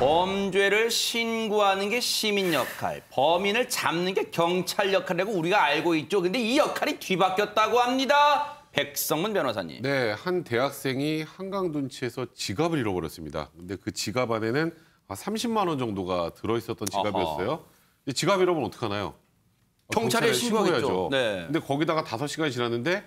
범죄를 신고하는 게 시민 역할, 범인을 잡는 게 경찰 역할이라고 우리가 알고 있죠. 근데 이 역할이 뒤바뀌었다고 합니다. 백성문 변호사님. 네, 한 대학생이 한강둔치에서 지갑을 잃어버렸습니다. 근데 그 지갑 안에는 30만 원 정도가 들어있었던 지갑이었어요. 근데 지갑 잃어버리면 어떡하나요? 경찰에 신고하겠죠. 네. 근데 거기다가 5시간이 지났는데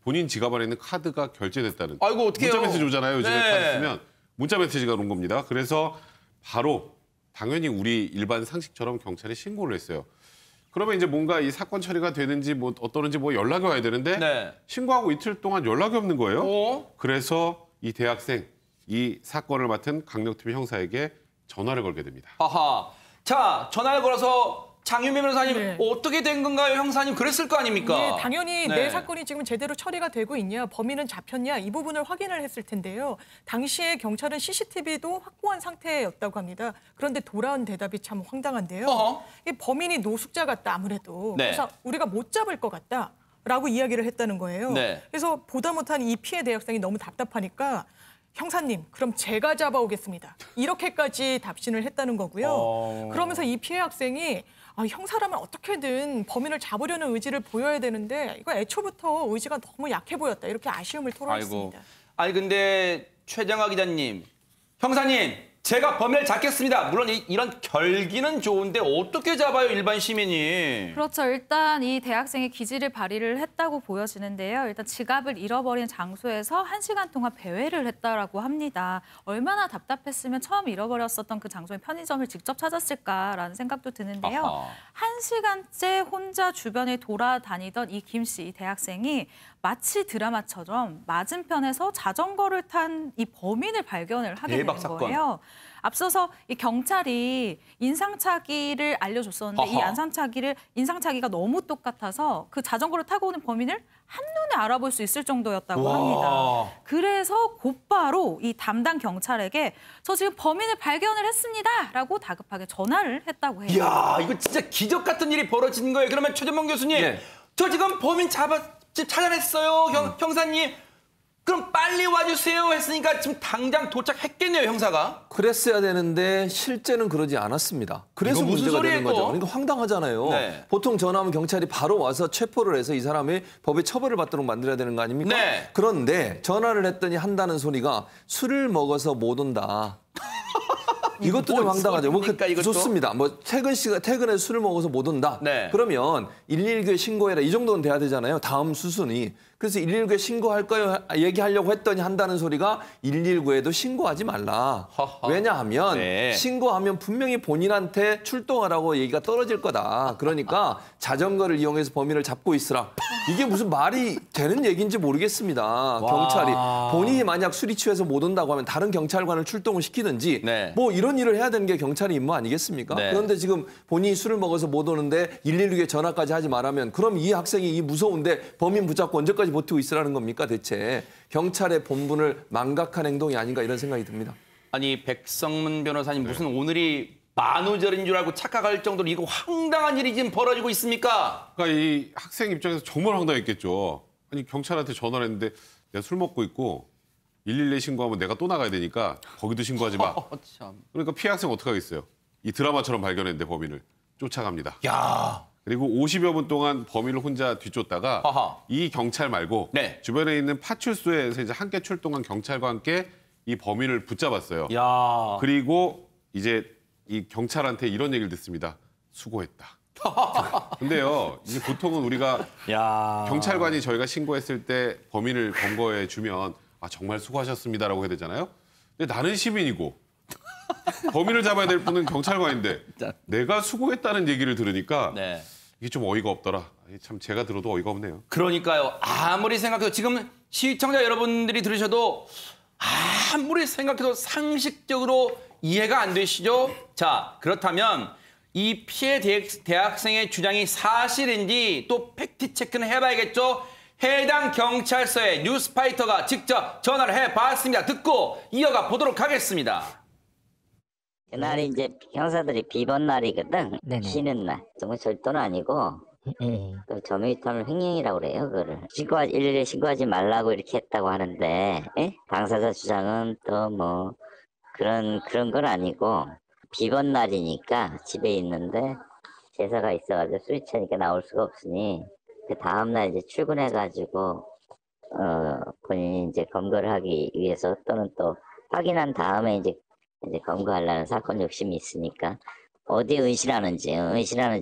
본인 지갑 안에 있는 카드가 결제됐다는. 아이고, 어떡해요. 문자 메시지 오잖아요. 요즘에 네. 카드 쓰면 문자 메시지가 온 겁니다. 그래서 바로 당연히 우리 일반 상식처럼 경찰에 신고를 했어요. 그러면 이제 뭔가 이 사건 처리가 되는지 뭐 어떠는지 뭐 연락이 와야 되는데 네. 신고하고 이틀 동안 연락이 없는 거예요. 어? 그래서 이 대학생, 이 사건을 맡은 강력팀 형사에게 전화를 걸게 됩니다. 하하. 자, 전화를 걸어서 장윤미 변호사님 네. 어떻게 된 건가요, 형사님? 그랬을 거 아닙니까? 네, 당연히 네. 내 사건이 지금 제대로 처리가 되고 있냐, 범인은 잡혔냐 이 부분을 확인을 했을 텐데요. 당시에 경찰은 CCTV도 확보한 상태였다고 합니다. 그런데 돌아온 대답이 참 황당한데요. 어허. 이 범인이 노숙자 같다 아무래도. 네. 그래서 우리가 못 잡을 것 같다라고 이야기를 했다는 거예요. 네. 그래서 보다 못한 이 피해 대학생이 너무 답답하니까 형사님, 그럼 제가 잡아오겠습니다. 이렇게까지 답신을 했다는 거고요. 그러면서 이 피해 학생이 형사라면 어떻게든 범인을 잡으려는 의지를 보여야 되는데 이거 애초부터 의지가 너무 약해 보였다. 이렇게 아쉬움을 토로했습니다. 아니 근데 최정화 기자님, 형사님, 제가 범인을 잡겠습니다. 물론 이런 결기는 좋은데 어떻게 잡아요, 일반 시민이? 그렇죠. 일단 이 대학생이 기지를 발휘를 했다고 보여지는데요. 일단 지갑을 잃어버린 장소에서 1시간 동안 배회를 했다라고 합니다. 얼마나 답답했으면 처음 잃어버렸었던 그 장소의 편의점을 직접 찾았을까라는 생각도 드는데요. 아하. 1시간째 혼자 주변을 돌아다니던 이 김 씨, 이 대학생이 마치 드라마처럼 맞은편에서 자전거를 탄 이 범인을 발견을 하게 대박 되는 사건. 거예요. 앞서서 이 경찰이 인상착의를 알려줬었는데 이 아하. 인상착의가 너무 똑같아서 그 자전거를 타고 오는 범인을 한눈에 알아볼 수 있을 정도였다고 와. 합니다. 그래서 곧바로 이 담당 경찰에게 저 지금 범인을 발견을 했습니다라고 다급하게 전화를 했다고 해요. 이야, 이거 진짜 기적 같은 일이 벌어진 거예요. 그러면 최전봉 교수님, 네. 저 지금 범인 지금 찾아냈어요, 형사님. 그럼 빨리 와주세요 했으니까 지금 당장 도착했겠네요, 형사가. 그랬어야 되는데 실제는 그러지 않았습니다. 그래서 이거 무슨 문제가 되는 소리예요, 거죠. 또? 그러니까 황당하잖아요. 네. 보통 전화하면 경찰이 바로 와서 체포를 해서 이 사람이 법의 처벌을 받도록 만들어야 되는 거 아닙니까? 네. 그런데 전화를 했더니 한다는 소리가 술을 먹어서 못 온다. 이것도 좀 뭔 황당하죠. 소리입니까, 이것도? 좋습니다. 뭐 퇴근에 술을 먹어서 못 온다. 네. 그러면 119에 신고해라. 이 정도는 돼야 되잖아요. 다음 수순이. 그래서 119에 신고할까요? 얘기하려고 했더니 한다는 소리가 119에도 신고하지 말라. 허허. 왜냐하면 네. 신고하면 분명히 본인한테 출동하라고 얘기가 떨어질 거다. 그러니까 자전거를 이용해서 범인을 잡고 있으라. 이게 무슨 말이 되는 얘기인지 모르겠습니다. 경찰이. 본인이 만약 술이 취해서 못 온다고 하면 다른 경찰관을 출동을 시키든지 네. 뭐 이런 일을 해야 되는 게 경찰의 임무 아니겠습니까? 네. 그런데 지금 본인이 술을 먹어서 못 오는데 112에 전화까지 하지 말라면 그럼 이 학생이 이 무서운데 범인 붙잡고 언제까지 버티고 있으라는 겁니까 대체? 경찰의 본분을 망각한 행동이 아닌가 이런 생각이 듭니다. 아니, 백성문 변호사님 무슨 오늘이 만우절인 줄 알고 착각할 정도로 이거 황당한 일이 지금 벌어지고 있습니까? 그러니까 이 학생 입장에서 정말 황당했겠죠. 아니 경찰한테 전화를 했는데 내가 술 먹고 있고 112 신고하면 내가 또 나가야 되니까 거기도 신고하지 마. 참. 그러니까 피해 학생 어떻게 하겠어요? 이 드라마처럼 발견했는데 범인을 쫓아갑니다. 야. 그리고 50여 분 동안 범인을 혼자 뒤쫓다가 아하. 이 경찰 말고 네. 주변에 있는 파출소에서 이제 함께 출동한 경찰과 함께 이 범인을 붙잡았어요. 야. 그리고 이제 이 경찰한테 이런 얘기를 듣습니다. 수고했다. 근데요, 이제 보통은 우리가 야. 경찰관이 저희가 신고했을 때 범인을 검거해 주면 정말 수고하셨습니다라고 해야 되잖아요. 근데 나는 시민이고 범인을 잡아야 될 분은 경찰관인데 내가 수고했다는 얘기를 들으니까 네. 이게 좀 어이가 없더라. 참 제가 들어도 어이가 없네요. 그러니까요. 아무리 생각해도 지금 시청자 여러분들이 들으셔도 아무리 생각해도 상식적으로 이해가 안 되시죠? 자, 그렇다면 이 피해 대학생의 주장이 사실인지 또 팩트 체크는 해봐야겠죠? 해당 경찰서에 뉴스파이터가 직접 전화를 해봤습니다. 듣고 이어가 보도록 하겠습니다. 그날이 이제 형사들이 비번 날이거든. 네네. 쉬는 날. 정말 절도는 아니고 그 점유이탈 횡령이라고 그래요. 그거를 일일이 신고하지 말라고 이렇게 했다고 하는데 당사자 주장은 또 뭐 그런 건 아니고 비번 날이니까 집에 있는데 제사가 있어가지고 술이 취하니까 나올 수가 없으니 그 다음날 이제 출근해가지고 본인이 이제 검거를 하기 위해서 또는 또 확인한 다음에 이제 검거하려는 사건 욕심이 있으니까 어디에 의심하는지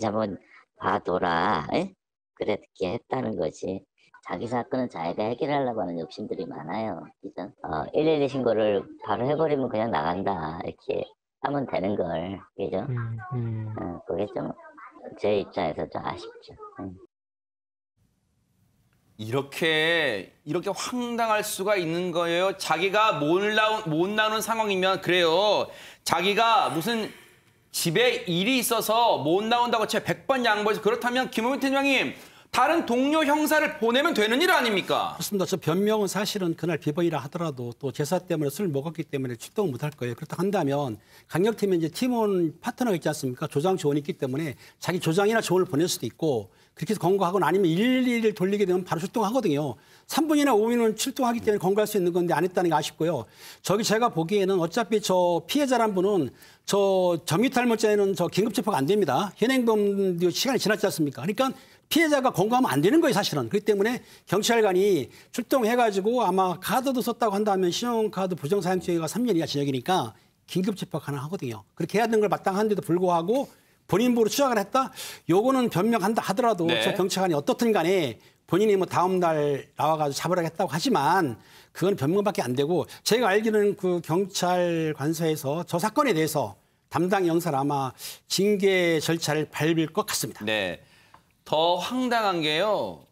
한번 봐둬라. 에? 그렇게 했다는 거지. 자기 사건은 자기가 해결하려고 하는 욕심들이 많아요. 그죠? 112 신고를 바로 해버리면 그냥 나간다. 이렇게 하면 되는 걸. 그죠? 그게 좀 제 입장에서 좀 아쉽죠. 이렇게 황당할 수가 있는 거예요. 자기가 못 나오는 상황이면 그래요. 자기가 무슨 집에 일이 있어서 못 나온다고 제가 100번 양보해서 그렇다면 김호민 팀장님 다른 동료 형사를 보내면 되는 일 아닙니까? 그렇습니다. 저 변명은 사실은 그날 비번이라 하더라도 또 제사 때문에 술 먹었기 때문에 출동을 못 할 거예요. 그렇다 한다면 강력팀에 이제 팀원 파트너가 있지 않습니까? 조장 조원이 있기 때문에 자기 조장이나 조언을 보낼 수도 있고 그렇게 해서 검거하거나 아니면 112를 돌리게 되면 바로 출동하거든요. 3분이나 5분은 출동하기 때문에 검거할 수 있는 건데 안 했다는 게 아쉽고요. 제가 보기에는 어차피 저 피해자란 분은 저 점유탈물자에는 저 긴급체포가 안 됩니다. 현행범 시간이 지났지 않습니까? 그러니까 피해자가 검거하면 안 되는 거예요, 사실은. 그렇기 때문에 경찰관이 출동해가지고 아마 카드도 썼다고 한다면 신용카드 부정사용죄가 3년 이하 징역이니까 긴급체포가 가능하거든요. 그렇게 해야 되는 걸 마땅한데도 불구하고 본인 보고 추적을 했다? 요거는 변명한다 하더라도 네. 저 경찰관이 어떻든 간에 본인이 뭐 다음 날 나와가지고 잡으라고 했다고 하지만 그건 변명밖에 안 되고 제가 알기로는 그 경찰 관서에서 저 사건에 대해서 담당 영사를 아마 징계 절차를 밟을 것 같습니다. 네. 더 황당한 게요.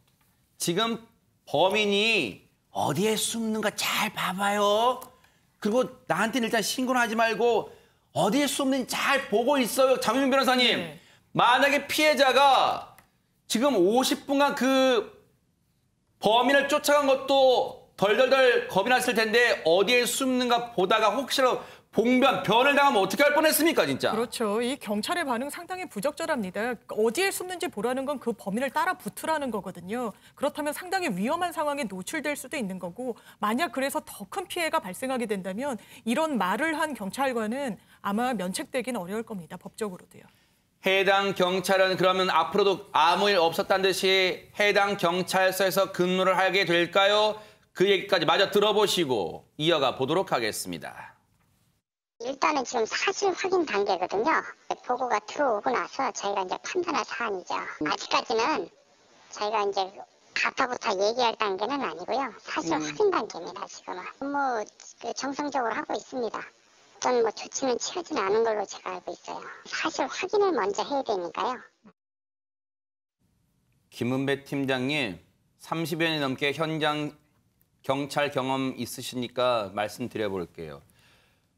지금 범인이 어디에 숨는가 잘 봐봐요. 그리고 나한테는 일단 신고는 하지 말고 어디에 숨는지 잘 보고 있어요. 장윤 변호사님. 네. 만약에 피해자가 지금 50분간 그 범인을 쫓아간 것도 덜덜덜 겁이 났을 텐데 어디에 숨는가 보다가 혹시라도 변을 당하면 어떻게 할 뻔했습니까, 진짜? 그렇죠. 이 경찰의 반응 상당히 부적절합니다. 어디에 숨는지 보라는 건 그 범인을 따라 붙으라는 거거든요. 그렇다면 상당히 위험한 상황에 노출될 수도 있는 거고 만약 그래서 더 큰 피해가 발생하게 된다면 이런 말을 한 경찰관은 아마 면책되기는 어려울 겁니다. 법적으로도요. 해당 경찰은 그러면 앞으로도 아무 일 없었다는 듯이 해당 경찰서에서 근무를 하게 될까요? 그 얘기까지 마저 들어보시고 이어가 보도록 하겠습니다. 일단은 지금 사실 확인 단계거든요. 보고가 들어오고 나서 저희가 이제 판단할 사안이죠. 아직까지는 저희가 이제 가타부터 얘기할 단계는 아니고요. 사실 확인 단계입니다, 지금은. 정상적으로 하고 있습니다. 어떤 조치는 취하지는 않은 걸로 제가 알고 있어요. 사실 확인을 먼저 해야 되니까요. 김은배 팀장님, 30여 년이 넘게 현장 경찰 경험 있으시니까 말씀드려볼게요.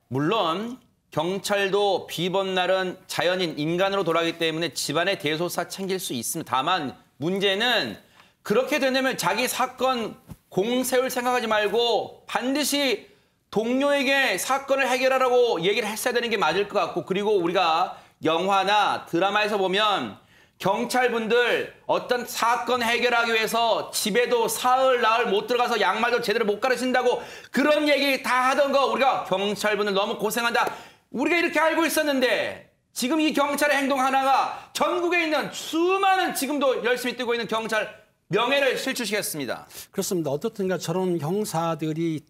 물론 경찰도 비번 날은 자연인 인간으로 돌아가기 때문에 집안의 대소사 챙길 수 있습니다. 다만 문제는 그렇게 된다면 자기 사건 공세울 생각하지 말고 반드시 동료에게 사건을 해결하라고 얘기를 했어야 되는 게 맞을 것 같고 그리고 우리가 영화나 드라마에서 보면 경찰분들 어떤 사건 해결하기 위해서 집에도 사흘 나흘 못 들어가서 양말도 제대로 못 가르친다고 그런 얘기 다 하던 거 우리가 경찰분들 너무 고생한다. 우리가 이렇게 알고 있었는데 지금 이 경찰의 행동 하나가 전국에 있는 수많은 지금도 열심히 뛰고 있는 경찰 명예를 실추시켰습니다. 그렇습니다. 어떻든가 저런 형사들이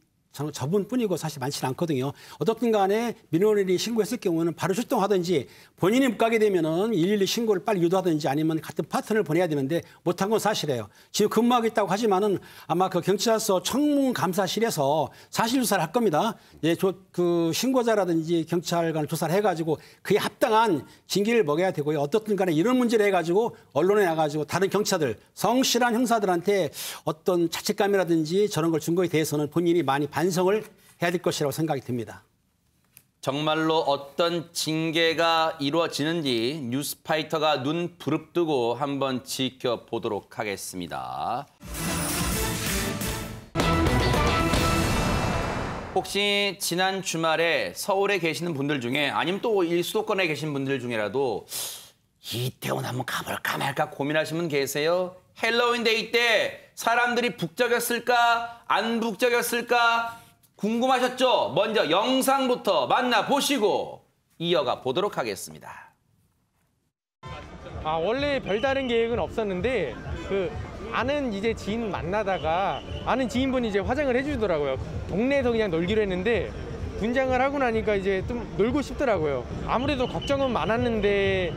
저분뿐이고 사실 많지는 않거든요. 어떻든 간에 민원인이 신고했을 경우는 바로 출동하든지 본인이 못 가게 되면은 112 신고를 빨리 유도하든지 아니면 같은 파트너를 보내야 되는데 못한 건 사실이에요. 지금 근무하고 있다고 하지만은 아마 그 경찰서 청문감사실에서 사실조사를 할 겁니다. 예, 그 신고자라든지 경찰관을 조사를 해가지고 그에 합당한 징계를 먹여야 되고요. 어떻든 간에 이런 문제를 해가지고 언론에 나가지고 다른 경찰들, 성실한 형사들한테 어떤 자책감이라든지 저런 걸 준 거에 대해서는 본인이 많이 반성을 해야 될 것이라고 생각이 듭니다. 정말로 어떤 징계가 이루어지는지 뉴스파이터가 눈 부릅뜨고 한번 지켜보도록 하겠습니다. 혹시 지난 주말에 서울에 계시는 분들 중에 아니면 또 수도권에 계신 분들 중에라도 이태원 한번 가볼까 말까 고민하시는 분 계세요? 헬로윈 데이 때 사람들이 북적였을까 안 북적였을까 궁금하셨죠? 먼저 영상부터 만나보시고 이어가 보도록 하겠습니다. 원래 별다른 계획은 없었는데 아는 이제 지인 만나다가 아는 지인분이 이제 화장을 해주더라고요. 동네에서 그냥 놀기로 했는데 분장을 하고 나니까 이제 좀 놀고 싶더라고요. 아무래도 걱정은 많았는데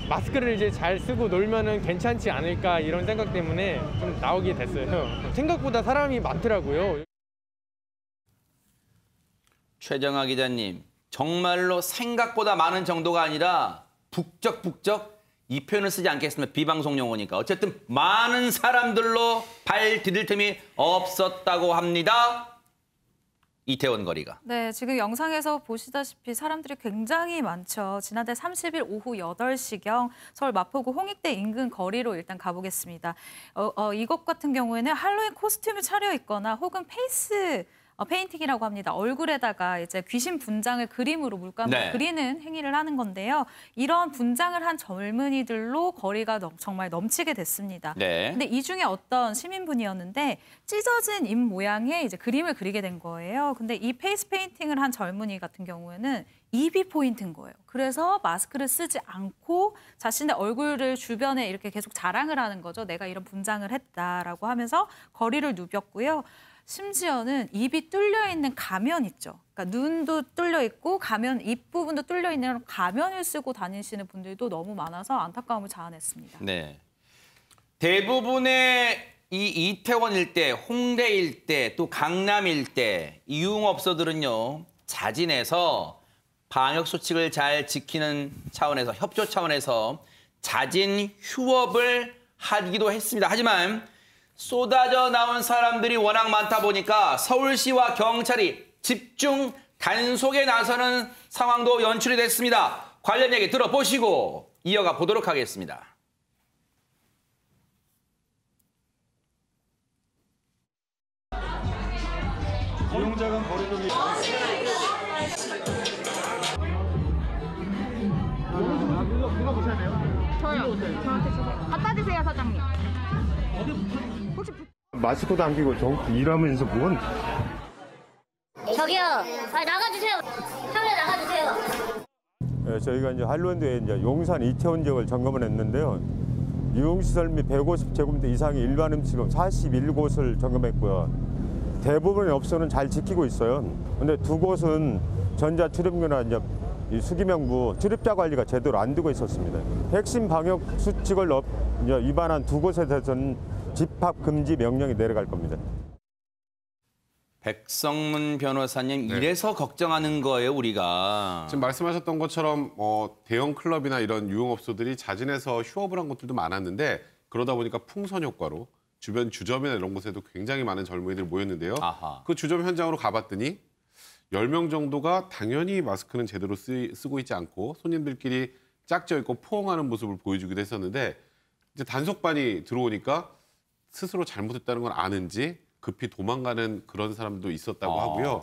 마스크를 이제 잘 쓰고 놀면은 괜찮지 않을까 이런 생각 때문에 좀 나오게 됐어요. 생각보다 사람이 많더라고요. 최정아 기자님, 정말로 생각보다 많은 정도가 아니라 북적북적 이 표현을 쓰지 않겠습니다. 비방송 용어니까. 어쨌든 많은 사람들로 발 디딜 틈이 없었다고 합니다. 이태원 거리가. 네, 지금 영상에서 보시다시피 사람들이 굉장히 많죠. 지난달 30일 오후 8시경 서울 마포구 홍익대 인근 거리로 일단 가보겠습니다. 이곳 같은 경우에는 할로윈 코스튬을 차려 있거나 혹은 페이스 페인팅이라고 합니다. 얼굴에다가 이제 귀신 분장을 그림으로 물감으로 네. 그리는 행위를 하는 건데요. 이런 분장을 한 젊은이들로 거리가 정말 넘치게 됐습니다. 네. 근데 이 중에 어떤 시민분이었는데 찢어진 입 모양의 이제 그림을 그리게 된 거예요. 근데 이 페이스 페인팅을 한 젊은이 같은 경우에는 입이 포인트인 거예요. 그래서 마스크를 쓰지 않고 자신의 얼굴을 주변에 이렇게 계속 자랑을 하는 거죠. 내가 이런 분장을 했다라고 하면서 거리를 누볐고요. 심지어는 입이 뚫려 있는 가면 있죠. 그러니까 눈도 뚫려 있고 가면 입 부분도 뚫려 있는 가면을 쓰고 다니시는 분들도 너무 많아서 안타까움을 자아냈습니다. 네. 대부분의 이 이태원 일대, 홍대 일대, 또 강남 일대 이 유흥업소들은요. 자진해서 방역 수칙을 잘 지키는 차원에서 협조 차원에서 자진 휴업을 하기도 했습니다. 하지만 쏟아져 나온 사람들이 워낙 많다 보니까 서울시와 경찰이 집중 단속에 나서는 상황도 연출이 됐습니다. 관련 얘기 들어보시고 이어가 보도록 하겠습니다. 이용자간 거리두기. 누가 보셔야 돼요? 저요. 저한테 주세요. 갖다 주세요, 사장님. 혹시 마스크도 안 끼고 일하면서 뭔? 저기요. 나가주세요. 형님 나가주세요. 네, 저희가 이제 할로윈드에 이제 용산 이태원 지역을 점검을 했는데요. 유흥시설 및 150제곱미터 이상의 일반 음식점 41곳을 점검했고요. 대부분의 업소는 잘 지키고 있어요. 근데 두 곳은 전자 출입구나 이제 이 수기명부 출입자 관리가 제대로 안 되고 있었습니다. 핵심 방역 수칙을 위반한 두 곳에 대해서는 집합 금지 명령이 내려갈 겁니다. 백성문 변호사님, 네. 이래서 걱정하는 거예요, 우리가. 지금 말씀하셨던 것처럼 대형 클럽이나 이런 유흥업소들이 자진해서 휴업을 한 곳들도 많았는데 그러다 보니까 풍선 효과로 주변 주점이나 이런 곳에도 굉장히 많은 젊은이들이 모였는데요. 아하. 그 주점 현장으로 가봤더니 10명 정도가 당연히 마스크는 제대로 쓰고 있지 않고 손님들끼리 짝져 있고 포옹하는 모습을 보여주기도 했었는데 이제 단속반이 들어오니까 스스로 잘못했다는 걸 아는지 급히 도망가는 그런 사람도 있었다고 하고요.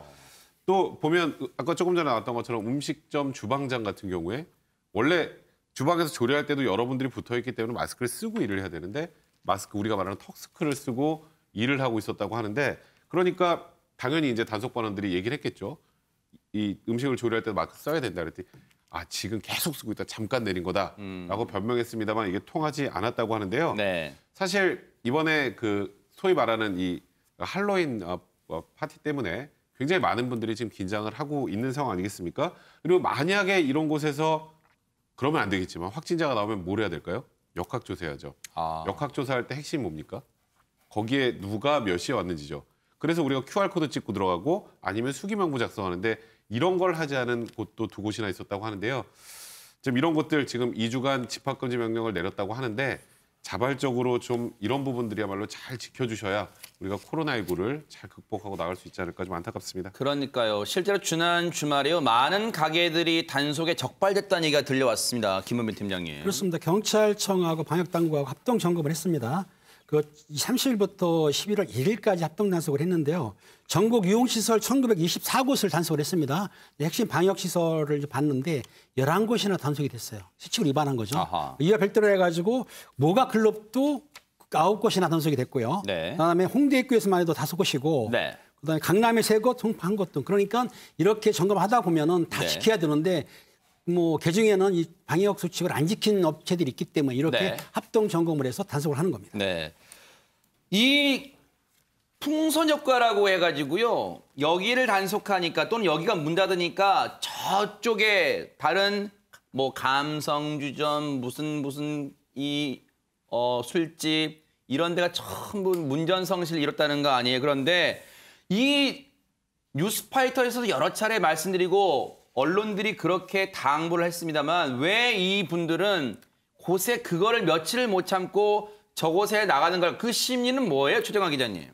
또 보면 아까 조금 전에 나왔던 것처럼 음식점 주방장 같은 경우에 원래 주방에서 조리할 때도 여러분들이 붙어있기 때문에 마스크를 쓰고 일을 해야 되는데 마스크 우리가 말하는 턱스크를 쓰고 일을 하고 있었다고 하는데 그러니까 당연히 이제 단속반원들이 얘기를 했겠죠. 이 음식을 조리할 때 마스크 써야 된다 그랬더니 지금 계속 쓰고 있다. 잠깐 내린 거다라고 변명했습니다만 이게 통하지 않았다고 하는데요. 네. 사실 이번에 소위 말하는 이 할로윈 파티 때문에 굉장히 많은 분들이 지금 긴장을 하고 있는 상황 아니겠습니까? 그리고 만약에 이런 곳에서 그러면 안 되겠지만 확진자가 나오면 뭘 해야 될까요? 역학조사해야죠. 역학조사할 때 핵심이 뭡니까? 거기에 누가 몇 시에 왔는지죠. 그래서 우리가 QR코드 찍고 들어가고 아니면 수기명부 작성하는데 이런 걸 하지 않은 곳도 두 곳이나 있었다고 하는데요. 지금 이런 것들 지금 2주간 집합금지 명령을 내렸다고 하는데 자발적으로 좀 이런 부분들이야말로 잘 지켜주셔야 우리가 코로나19를 잘 극복하고 나갈 수 있지 않을까 좀 안타깝습니다. 그러니까요. 실제로 지난 주말에요. 많은 가게들이 단속에 적발됐다는 얘기가 들려왔습니다. 김은빈 팀장님. 그렇습니다. 경찰청하고 방역당국하고 합동 점검을 했습니다. 30일부터 11월 1일까지 합동 단속을 했는데요. 전국 유흥시설 1924곳을 단속을 했습니다. 핵심 방역시설을 봤는데 11곳이나 단속이 됐어요. 수칙을 위반한 거죠. 아하. 이와 별도로 해가지고 모가클럽도 9곳이나 단속이 됐고요. 네. 그다음에 홍대 입구에서만 해도 5곳이고 네. 그다음에 강남에 3곳, 송파 1곳 등 그러니까 이렇게 점검하다 보면은 다 네. 지켜야 되는데 뭐 개중에는 이 방역 수칙을 안 지킨 업체들이 있기 때문에 이렇게 네. 합동 점검을 해서 단속을 하는 겁니다. 네. 이 풍선 효과라고 해가지고요. 여기를 단속하니까 또는 여기가 문 닫으니까 저쪽에 다른 뭐 감성주점 무슨 이 술집 이런 데가 전부 문전성시를 이뤘다는 거 아니에요. 그런데 이 뉴스파이터에서도 여러 차례 말씀드리고 언론들이 그렇게 당부를 했습니다만 왜 이분들은 곳에 그거를 며칠을 못 참고 저곳에 나가는 걸 그 심리는 뭐예요, 최정화 기자님?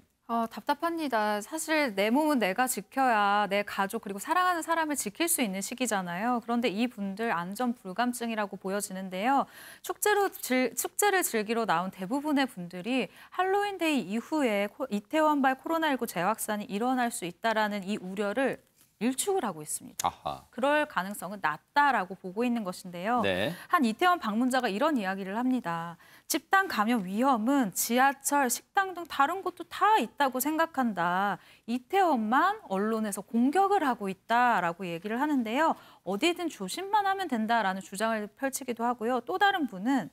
답답합니다. 사실 내 몸은 내가 지켜야 내 가족 그리고 사랑하는 사람을 지킬 수 있는 시기잖아요. 그런데 이분들 안전 불감증이라고 보여지는데요. 축제를 즐기러 나온 대부분의 분들이 할로윈데이 이후에 이태원발 코로나19 재확산이 일어날 수 있다라는 이 우려를 일축을 하고 있습니다. 아하. 그럴 가능성은 낮다라고 보고 있는 것인데요. 네. 한 이태원 방문자가 이런 이야기를 합니다. 집단 감염 위험은 지하철, 식당 등 다른 곳도 다 있다고 생각한다. 이태원만 언론에서 공격을 하고 있다라고 얘기를 하는데요. 어디든 조심만 하면 된다라는 주장을 펼치기도 하고요. 또 다른 분은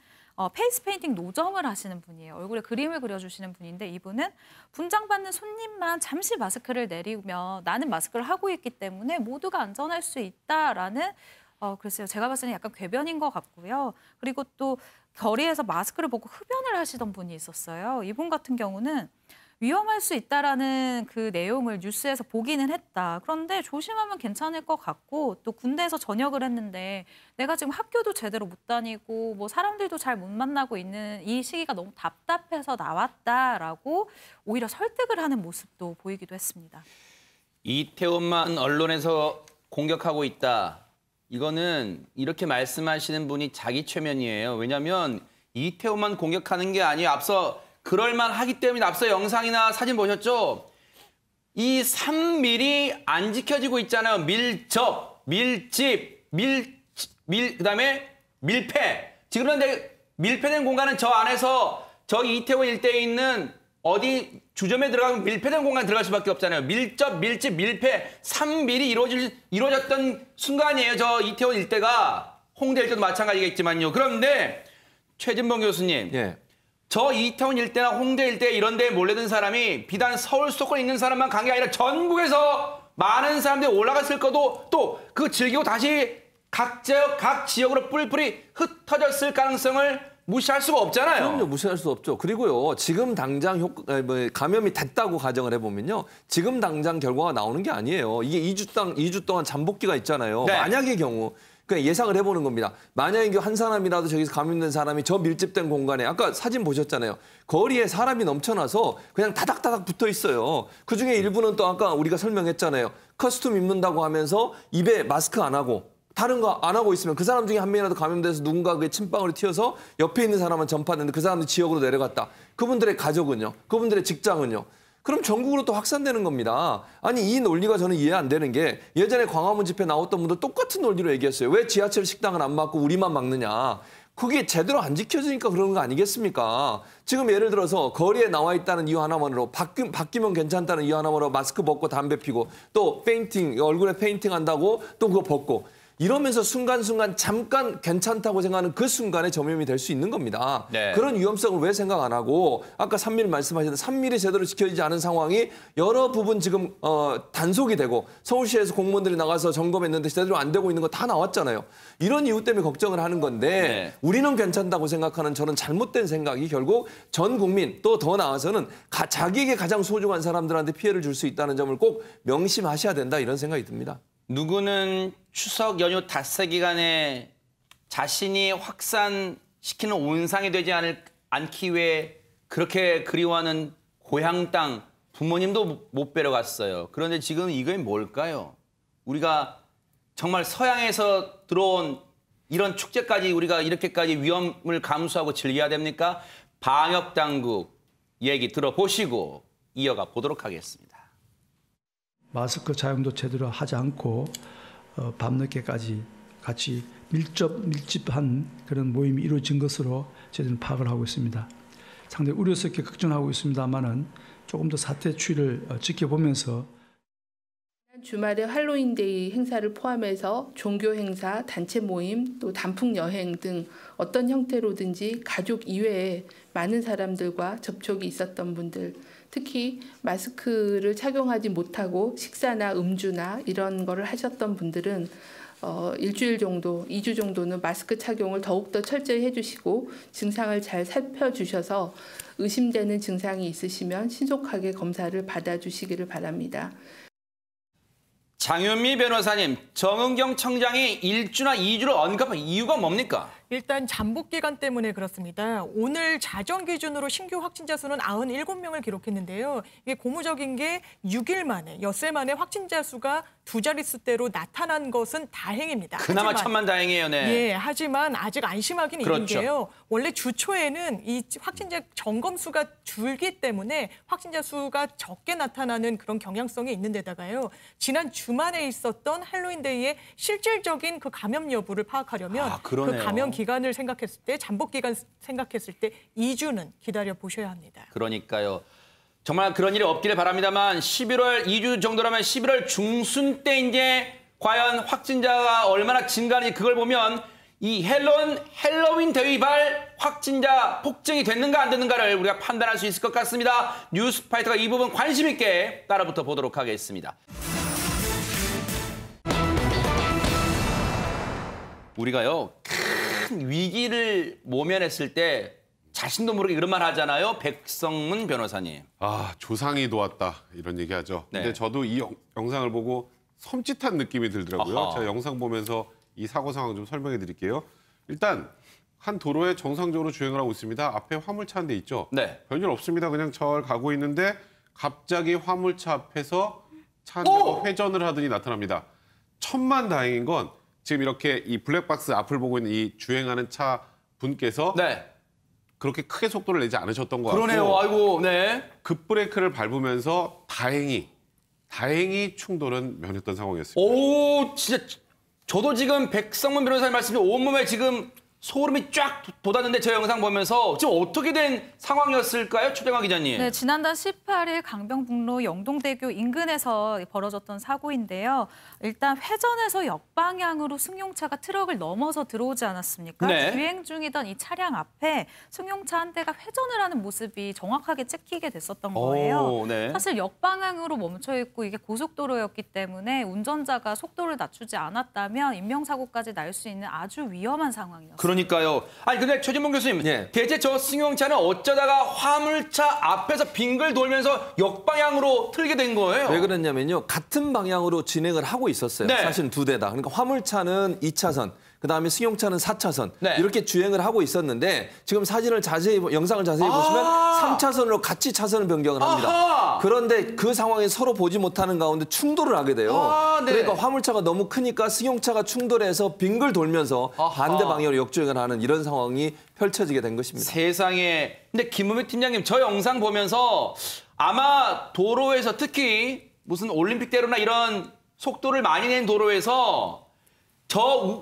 페이스 페인팅 노점을 하시는 분이에요. 얼굴에 그림을 그려주시는 분인데 이분은 분장받는 손님만 잠시 마스크를 내리면 나는 마스크를 하고 있기 때문에 모두가 안전할 수 있다라는 글쎄요. 제가 봤을 때는 약간 궤변인 것 같고요. 그리고 또 거리에서 마스크를 벗고 흡연을 하시던 분이 있었어요. 이분 같은 경우는 위험할 수 있다라는 그 내용을 뉴스에서 보기는 했다. 그런데 조심하면 괜찮을 것 같고 또 군대에서 전역을 했는데 내가 지금 학교도 제대로 못 다니고 뭐 사람들도 잘 못 만나고 있는 이 시기가 너무 답답해서 나왔다라고 오히려 설득을 하는 모습도 보이기도 했습니다. 이태원만 언론에서 공격하고 있다. 이거는 이렇게 말씀하시는 분이 자기 최면이에요. 왜냐하면 이태원만 공격하는 게 아니에요. 앞서 그럴만 하기 때문에 앞서 영상이나 사진 보셨죠? 이 3밀이 안 지켜지고 있잖아요. 밀접, 밀집, 그다음에 밀폐. 지금 그런데 밀폐된 공간은 저 안에서 저기 이태원 일대에 있는 어디 주점에 들어가면 밀폐된 공간에 들어갈 수밖에 없잖아요. 밀접, 밀집, 밀폐, 3밀이 이루어졌던 순간이에요. 저 이태원 일대가. 홍대 일대도 마찬가지겠지만요. 그런데 최진봉 교수님. 예. 저 이태원 일대나 홍대 일대 이런 데에 몰려든 사람이 비단 서울 수도권에 있는 사람만 간 게 아니라 전국에서 많은 사람들이 올라갔을 거도 또 그 즐기고 다시 각 지역으로 뿔뿔이 흩어졌을 가능성을 무시할 수가 없잖아요. 그럼요. 무시할 수 없죠. 그리고요. 지금 당장 감염이 됐다고 가정을 해보면요. 지금 당장 결과가 나오는 게 아니에요. 이게 2주 동안 잠복기가 있잖아요. 네. 만약의 경우. 그냥 예상을 해보는 겁니다. 만약에 한 사람이라도 저기서 감염된 사람이 저 밀집된 공간에 아까 사진 보셨잖아요. 거리에 사람이 넘쳐나서 그냥 다닥다닥 붙어 있어요. 그중에 일부는 또 아까 우리가 설명했잖아요. 커스튬 입는다고 하면서 입에 마스크 안 하고 다른 거 안 하고 있으면 그 사람 중에 한 명이라도 감염돼서 누군가 그 침방울이 튀어서 옆에 있는 사람은 전파됐는데 그 사람도 지역으로 내려갔다. 그분들의 가족은요? 그분들의 직장은요? 그럼 전국으로 또 확산되는 겁니다. 아니 이 논리가 저는 이해 안 되는 게 예전에 광화문 집회 나왔던 분들 똑같은 논리로 얘기했어요. 왜 지하철 식당을 안 막고 우리만 막느냐. 그게 제대로 안 지켜지니까 그런 거 아니겠습니까? 지금 예를 들어서 거리에 나와 있다는 이유 하나만으로 바뀌면 괜찮다는 이유 하나만으로 마스크 벗고 담배 피고 또 페인팅, 얼굴에 페인팅 한다고 또 그거 벗고 이러면서 순간순간 잠깐 괜찮다고 생각하는 그 순간에 전염이 될 수 있는 겁니다. 네. 그런 위험성을 왜 생각 안 하고 아까 3밀 말씀하셨는데 3밀이 제대로 지켜지지 않은 상황이 여러 부분 지금 단속이 되고 서울시에서 공무원들이 나가서 점검했는데 제대로 안 되고 있는 거 다 나왔잖아요. 이런 이유 때문에 걱정을 하는 건데 네. 우리는 괜찮다고 생각하는 저는 잘못된 생각이 결국 전 국민 또 더 나아서는 자기에게 가장 소중한 사람들한테 피해를 줄 수 있다는 점을 꼭 명심하셔야 된다 이런 생각이 듭니다. 누구는 추석 연휴 닷새 기간에 자신이 확산시키는 온상이 되지 않기 위해 그렇게 그리워하는 고향 땅 부모님도 못 뵈러 갔어요. 그런데 지금 이게 뭘까요? 우리가 정말 서양에서 들어온 이런 축제까지 우리가 이렇게까지 위험을 감수하고 즐겨야 됩니까? 방역당국 얘기 들어보시고 이어가 보도록 하겠습니다. 마스크 사용도 제대로 하지 않고 밤늦게까지 같이 밀집한 그런 모임이 이루어진 것으로 저희들은 파악을 하고 있습니다. 상당히 우려스럽게 걱정하고 있습니다만은 조금 더 사태 추이를 지켜보면서 주말에 할로윈데이 행사를 포함해서 종교 행사, 단체 모임, 또 단풍 여행 등 어떤 형태로든지 가족 이외에 많은 사람들과 접촉이 있었던 분들, 특히 마스크를 착용하지 못하고 식사나 음주나 이런 거를 하셨던 분들은 일주일 정도, 2주 정도는 마스크 착용을 더욱더 철저히 해주시고 증상을 잘 살펴주셔서 의심되는 증상이 있으시면 신속하게 검사를 받아주시기를 바랍니다. 장윤미 변호사님, 정은경 청장이 1주나 2주를 언급한 이유가 뭡니까? 일단 잠복 기간 때문에 그렇습니다. 오늘 자정 기준으로 신규 확진자 수는 97명을 기록했는데요. 이게 고무적인 게 6일 만에, 엿새 만에 확진자 수가 두 자릿수대로 나타난 것은 다행입니다. 그나마 천만다행이에요. 네. 예, 하지만 아직 안심하기는 이른 게요. 원래 주 초에는 이 확진자 점검 수가 줄기 때문에 확진자 수가 적게 나타나는 그런 경향성이 있는 데다가요. 지난 주말에 있었던 할로윈데이의 실질적인 그 감염 여부를 파악하려면 그 감염 기간을 생각했을 때, 잠복 기간 생각했을 때 2주는 기다려 보셔야 합니다. 그러니까요. 정말 그런 일이 없기를 바랍니다만 11월 2주 정도라면 11월 중순 때 이제 과연 확진자가 얼마나 증가하는지 그걸 보면 이 헬로윈 대위발 확진자 폭증이 됐는가 안 됐는가를 우리가 판단할 수 있을 것 같습니다. 뉴스파이터가 이 부분 관심 있게 따라붙어 보도록 하겠습니다. 우리가요, 큰 위기를 모면했을 때 자신도 모르게 그런 말 하잖아요. 백성문 변호사님. 아, 조상이 도왔다 이런 얘기하죠. 네. 근데 저도 이 영상을 보고 섬찟한 느낌이 들더라고요. 아하. 제가 영상 보면서 이 사고 상황 좀 설명해 드릴게요. 일단 한 도로에 정상적으로 주행을 하고 있습니다. 앞에 화물차 한 대 있죠. 네. 별일 없습니다. 그냥 절 가고 있는데 갑자기 화물차 앞에서 차 한 대가 회전을 하더니 나타납니다. 천만다행인 건 지금 이렇게 이 블랙박스 앞을 보고 있는 이 주행하는 차 분께서 네. 그렇게 크게 속도를 내지 않으셨던 것 같고 그러네요. 아이고, 네. 급브레이크를 밟으면서 다행히 충돌은 면했던 상황이었습니다. 오, 진짜 저도 지금 백성문 변호사님 말씀에 온몸에 지금 소름이 쫙 돋았는데 저 영상 보면서 지금 어떻게 된 상황이었을까요? 최정화 기자님. 네, 지난달 18일 강변북로 영동대교 인근에서 벌어졌던 사고인데요. 일단 회전해서 역방향으로 승용차가 트럭을 넘어서 들어오지 않았습니까? 네. 주행 중이던 이 차량 앞에 승용차 한 대가 회전을 하는 모습이 정확하게 찍히게 됐었던 거예요. 오, 네. 사실 역방향으로 멈춰 있고 이게 고속도로였기 때문에 운전자가 속도를 낮추지 않았다면 인명사고까지 날 수 있는 아주 위험한 상황이었어요. 그러니까요. 아니 근데 최진봉 교수님, 네. 대체 저 승용차는 어쩌다가 화물차 앞에서 빙글 돌면서 역방향으로 틀게 된 거예요? 왜 그랬냐면요. 같은 방향으로 진행을 하고 있었어요. 네. 사실은 두 대다. 그러니까 화물차는 2차선, 그다음에 승용차는 4차선 네. 이렇게 주행을 하고 있었는데 지금 영상을 자세히 보시면 3차선으로 같이 차선을 변경을 합니다. 아하. 그런데 그 상황에 서로 보지 못하는 가운데 충돌을 하게 돼요. 네. 그러니까 화물차가 너무 크니까 승용차가 충돌해서 빙글 돌면서 반대 방향으로 역주행을 하는 이런 상황이 펼쳐지게 된 것입니다. 세상에. 근데 김우미 팀장님, 저 영상 보면서 아마 도로에서 특히 무슨 올림픽대로나 이런 속도를 많이 낸 도로에서 저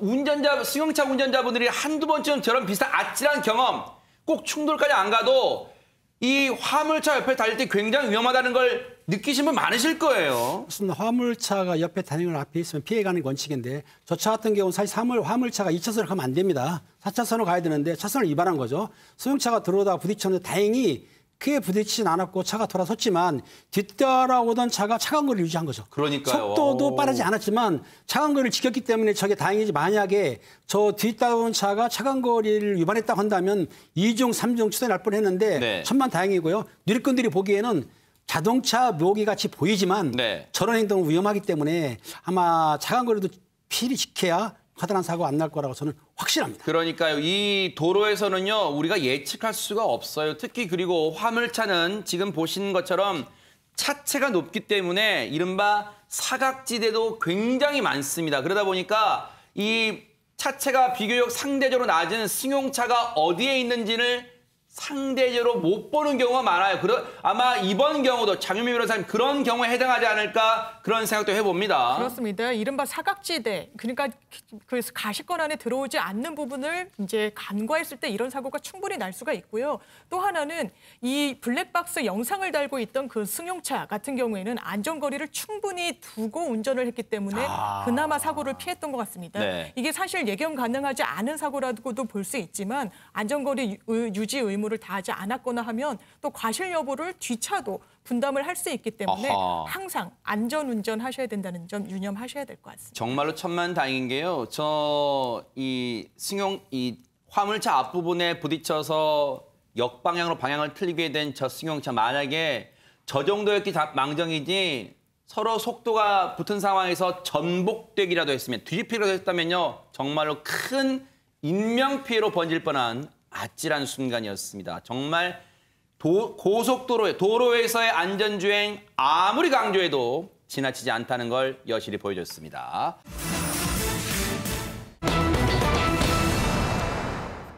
승용차 운전자분들이 한두 번쯤 저런 비슷한 아찔한 경험, 꼭 충돌까지 안 가도 이 화물차 옆에 달릴 때 굉장히 위험하다는 걸 느끼신 분 많으실 거예요. 무슨 화물차가 옆에 다니는 앞에 있으면 피해가는 원칙인데 저 차 같은 경우는 사실 화물차가 2차선으로 가면 안 됩니다. 4차선으로 가야 되는데 차선을 위반한 거죠. 승용차가 들어오다가 부딪혔는데 다행히 크게 부딪히진 않았고 차가 돌아섰지만 뒤따라오던 차가 차간거리를 유지한 거죠. 그러니까요. 속도도 빠르지 않았지만 차간거리를 지켰기 때문에 저게 다행이지 만약에 저 뒤따라온 차가 차간거리를 위반했다고 한다면 2중, 3중 추대 날 뻔했는데 네. 천만다행이고요. 누리꾼들이 보기에는 자동차 묘기같이 보이지만 네. 저런 행동은 위험하기 때문에 아마 차간거리도 필히 지켜야 커다란 사고 안 날 거라고 저는 확실합니다. 그러니까요. 이 도로에서는요, 우리가 예측할 수가 없어요. 특히 그리고 화물차는 지금 보시는 것처럼 차체가 높기 때문에 이른바 사각지대도 굉장히 많습니다. 그러다 보니까 이 차체가 비교적 상대적으로 낮은 승용차가 어디에 있는지를 상대적으로 못 보는 경우가 많아요. 아마 이번 경우도 장윤미 변호사님 그런 경우에 해당하지 않을까 그런 생각도 해봅니다. 그렇습니다. 이른바 사각지대, 그러니까 그 가시권 안에 들어오지 않는 부분을 이제 간과했을 때 이런 사고가 충분히 날 수가 있고요. 또 하나는 이 블랙박스 영상을 달고 있던 그 승용차 같은 경우에는 안전거리를 충분히 두고 운전을 했기 때문에 그나마 사고를 피했던 것 같습니다. 네. 이게 사실 예견 가능하지 않은 사고라고도 볼 수 있지만 안전거리 유지 의무를 다하지 않았거나 하면 또 과실 여부를 뒤차도 분담을 할 수 있기 때문에 항상 안전운전 하셔야 된다는 점 유념하셔야 될 것 같습니다. 정말로 천만다행인 게요. 이 화물차 앞부분에 부딪혀서 역방향으로 방향을 틀리게 된 저 승용차 만약에 저 정도였기 망정이지 서로 속도가 붙은 상황에서 전복되기라도 했으면 뒤집히기라도 했다면요. 정말로 큰 인명피해로 번질 뻔한 아찔한 순간이었습니다. 정말 도로에서의 안전주행 아무리 강조해도 지나치지 않다는 걸 여실히 보여줬습니다.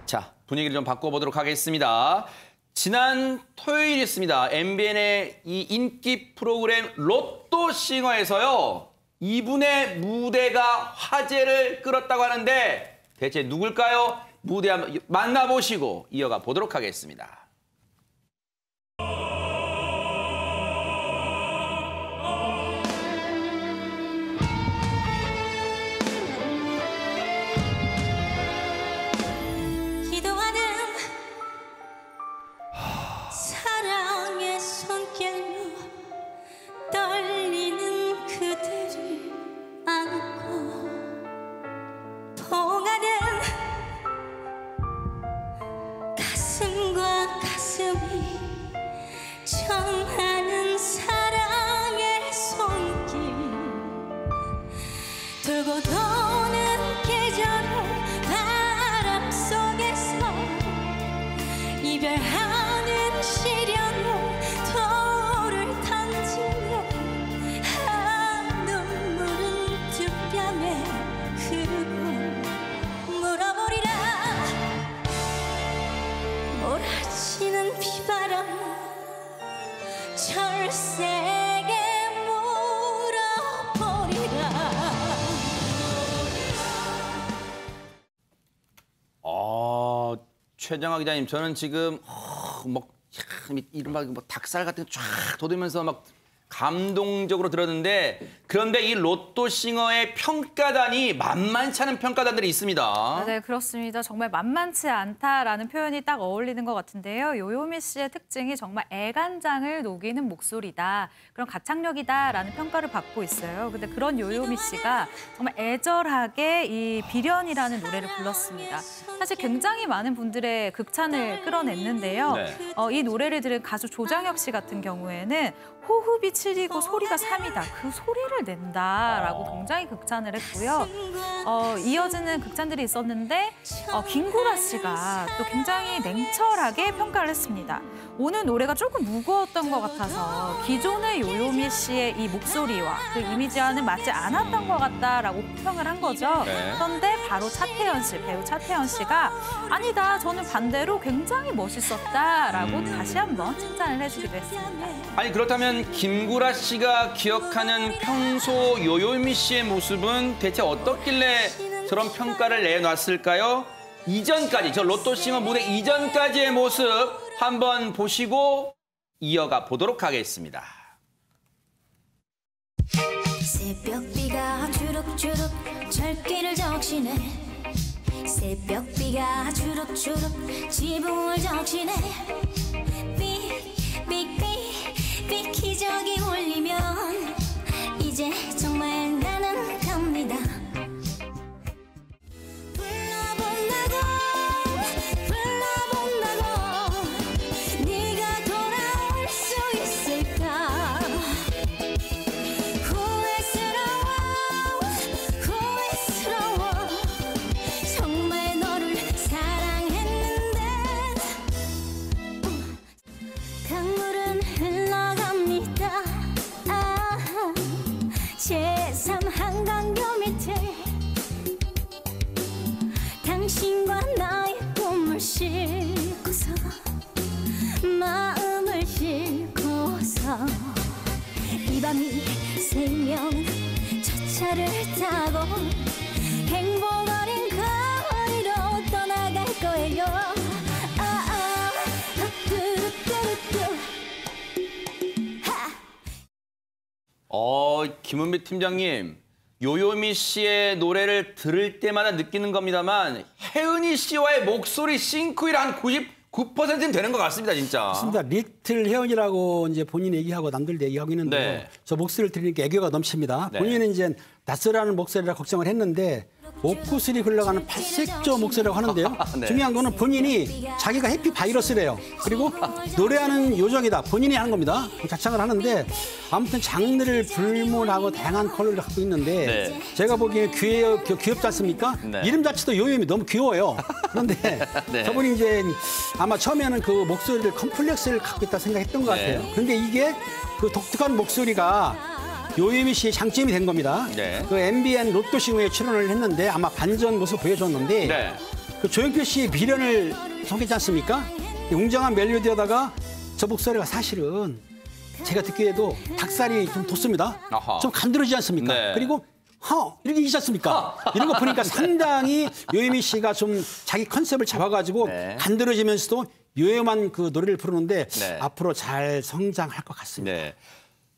자, 분위기를 좀 바꿔보도록 하겠습니다. 지난 토요일이었습니다. MBN의 이 인기 프로그램 로또싱어에서요. 이분의 무대가 화제를 끌었다고 하는데 대체 누굴까요? 무대 한번 만나보시고 이어가 보도록 하겠습니다. 기도하는 사랑의 손길로 떨리는 그대를 안고 통하는 가슴과 가슴이 전하는 사랑의 손길 돌고 도는 계절의 바람 속에서 이별하는 시련으로 돌을 던지며 눈물은 두 뺨에 흐르고 물어버리라 몰아치는 비바람 철새게 물어버리라. 최정화 기자님, 저는 지금 이른바 닭살 같은 거 쫙 돋으면서 막 감동적으로 들었는데 그런데 이 로또싱어의 평가단이 만만치 않은 평가단들이 있습니다. 네, 그렇습니다. 정말 만만치 않다라는 표현이 딱 어울리는 것 같은데요. 요요미 씨의 특징이 정말 애간장을 녹이는 목소리다. 그런 가창력이다라는 평가를 받고 있어요. 근데 그런 요요미 씨가 정말 애절하게 이 비련이라는 노래를 불렀습니다. 사실 굉장히 많은 분들의 극찬을 끌어냈는데요. 네. 이 노래를 들은 가수 조장혁 씨 같은 경우에는 호흡이 7이고 소리가 3이다. 그 소리를 낸다라고 굉장히 극찬을 했고요. 이어지는 극찬들이 있었는데 김구라 씨가 또 굉장히 냉철하게 평가를 했습니다. 오늘 노래가 조금 무거웠던 것 같아서 기존의 요요미 씨의 이 목소리와 그 이미지와는 맞지 않았던 것 같다라고 평을 한 거죠. 네. 그런데 바로 차태현 씨, 배우 차태현 씨가 아니다, 저는 반대로 굉장히 멋있었다라고 다시 한번 칭찬을 해주기도 했습니다. 아니 그렇다면 김구라 씨가 기억하는 평소 요요미 씨의 모습은 대체 어떻길래 저런 평가를 내놨을까요? 이전까지, 저 로또싱어 무대 이전까지의 모습 한번 보시고 이어가 보도록 하겠습니다. 새벽비가 주룩주룩 철길을 적시네. 새벽비가 주룩주룩 지붕을 적시네. 삑삑삑 기적이 울리면 이제 정말 나는 갑니다. 불러본다고 네가 돌아올 수 있을까. 후회스러워 정말 너를 사랑했는데. 강물은 흘러갑니다. 제3 한강교 밑에 당신과 나의 꿈을 싣고서 밤이 새면 저 차를 타고 행복 어린 거리로 떠나갈 거예요. 김은미 팀장님, 요요미 씨의 노래를 들을 때마다 느끼는 겁니다만 혜은이 씨와의 목소리 싱크율 한 99%는 되는 것 같습니다, 진짜. 맞습니다. 리틀 혜은이라고 이제 본인 얘기하고 남들 얘기하고 있는데요. 네. 저 목소리를 들으니까 애교가 넘칩니다. 네. 본인은 이제 낯설어하는 목소리라 걱정을 했는데 옥구슬이 흘러가는 팔색조 목소리라고 하는데요. 네. 중요한 거는 본인이 자기가 해피 바이러스래요. 그리고 노래하는 요정이다. 본인이 하는 겁니다. 자창을 하는데 아무튼 장르를 불문하고 다양한 컬러를 갖고 있는데 네. 제가 보기에 귀엽지 않습니까? 네. 이름 자체도 요요미 너무 귀여워요. 그런데 네. 저분이 이제 아마 처음에는 그 목소리를 컴플렉스를 갖고 있다 생각했던 것 같아요. 네. 그런데 이게 그 독특한 목소리가 요요미 씨의 장점이 된 겁니다. 네. 그 MBN 로또싱어에 출연을 했는데 아마 반전 모습 보여줬는데 네. 그 조용필 씨의 미련을 속였지 않습니까? 웅장한 멜로디에다가 저 목소리가 사실은 제가 듣기에도 닭살이 좀 돋습니다. 아하. 좀 간드러지지 않습니까? 네. 그리고 이렇게 이지 않습니까? 이런 거 보니까 상당히 요요미 씨가 좀 자기 컨셉을 잡아가지고 네. 간드러지면서도 요요만 그 노래를 부르는데 네. 앞으로 잘 성장할 것 같습니다. 네.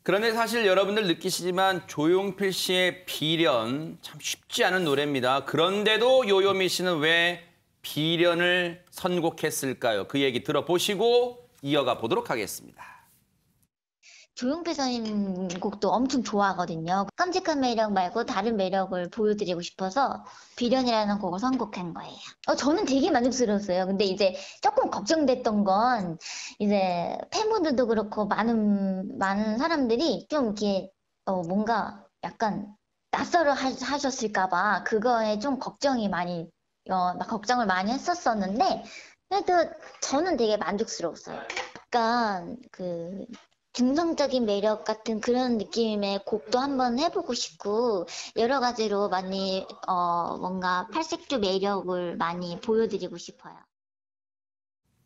그런데 사실 여러분들 느끼시지만 조용필 씨의 비련 참 쉽지 않은 노래입니다. 그런데도 요요미 씨는 왜 비련을 선곡했을까요? 그 얘기 들어보시고 이어가 보도록 하겠습니다. 조용필 선생님 곡도 엄청 좋아하거든요. 깜찍한 매력 말고 다른 매력을 보여드리고 싶어서 비련이라는 곡을 선곡한 거예요. 저는 되게 만족스러웠어요. 근데 이제 조금 걱정됐던 건 이제 팬분들도 그렇고 많은 사람들이 좀 이렇게 뭔가 약간 낯설어 하셨을까봐 그거에 좀 걱정을 많이 했었었는데 그래도 저는 되게 만족스러웠어요. 약간 그 중성적인 매력 같은 그런 느낌의 곡도 한번 해보고 싶고 여러 가지로 많이 뭔가 팔색조 매력을 많이 보여드리고 싶어요.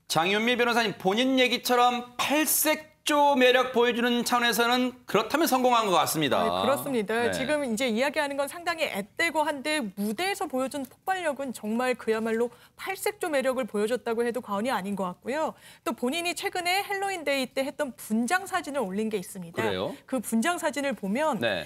장윤미 변호사님 본인 얘기처럼 팔색조 매력 보여주는 차원에서는 그렇다면 성공한 것 같습니다. 네, 그렇습니다. 네. 지금 이제 이야기하는 건 상당히 앳되고 한데 무대에서 보여준 폭발력은 정말 그야말로 팔색조 매력을 보여줬다고 해도 과언이 아닌 것 같고요. 또 본인이 최근에 헬로윈데이 때 했던 분장 사진을 올린 게 있습니다. 그래요? 그 분장 사진을 보면 네.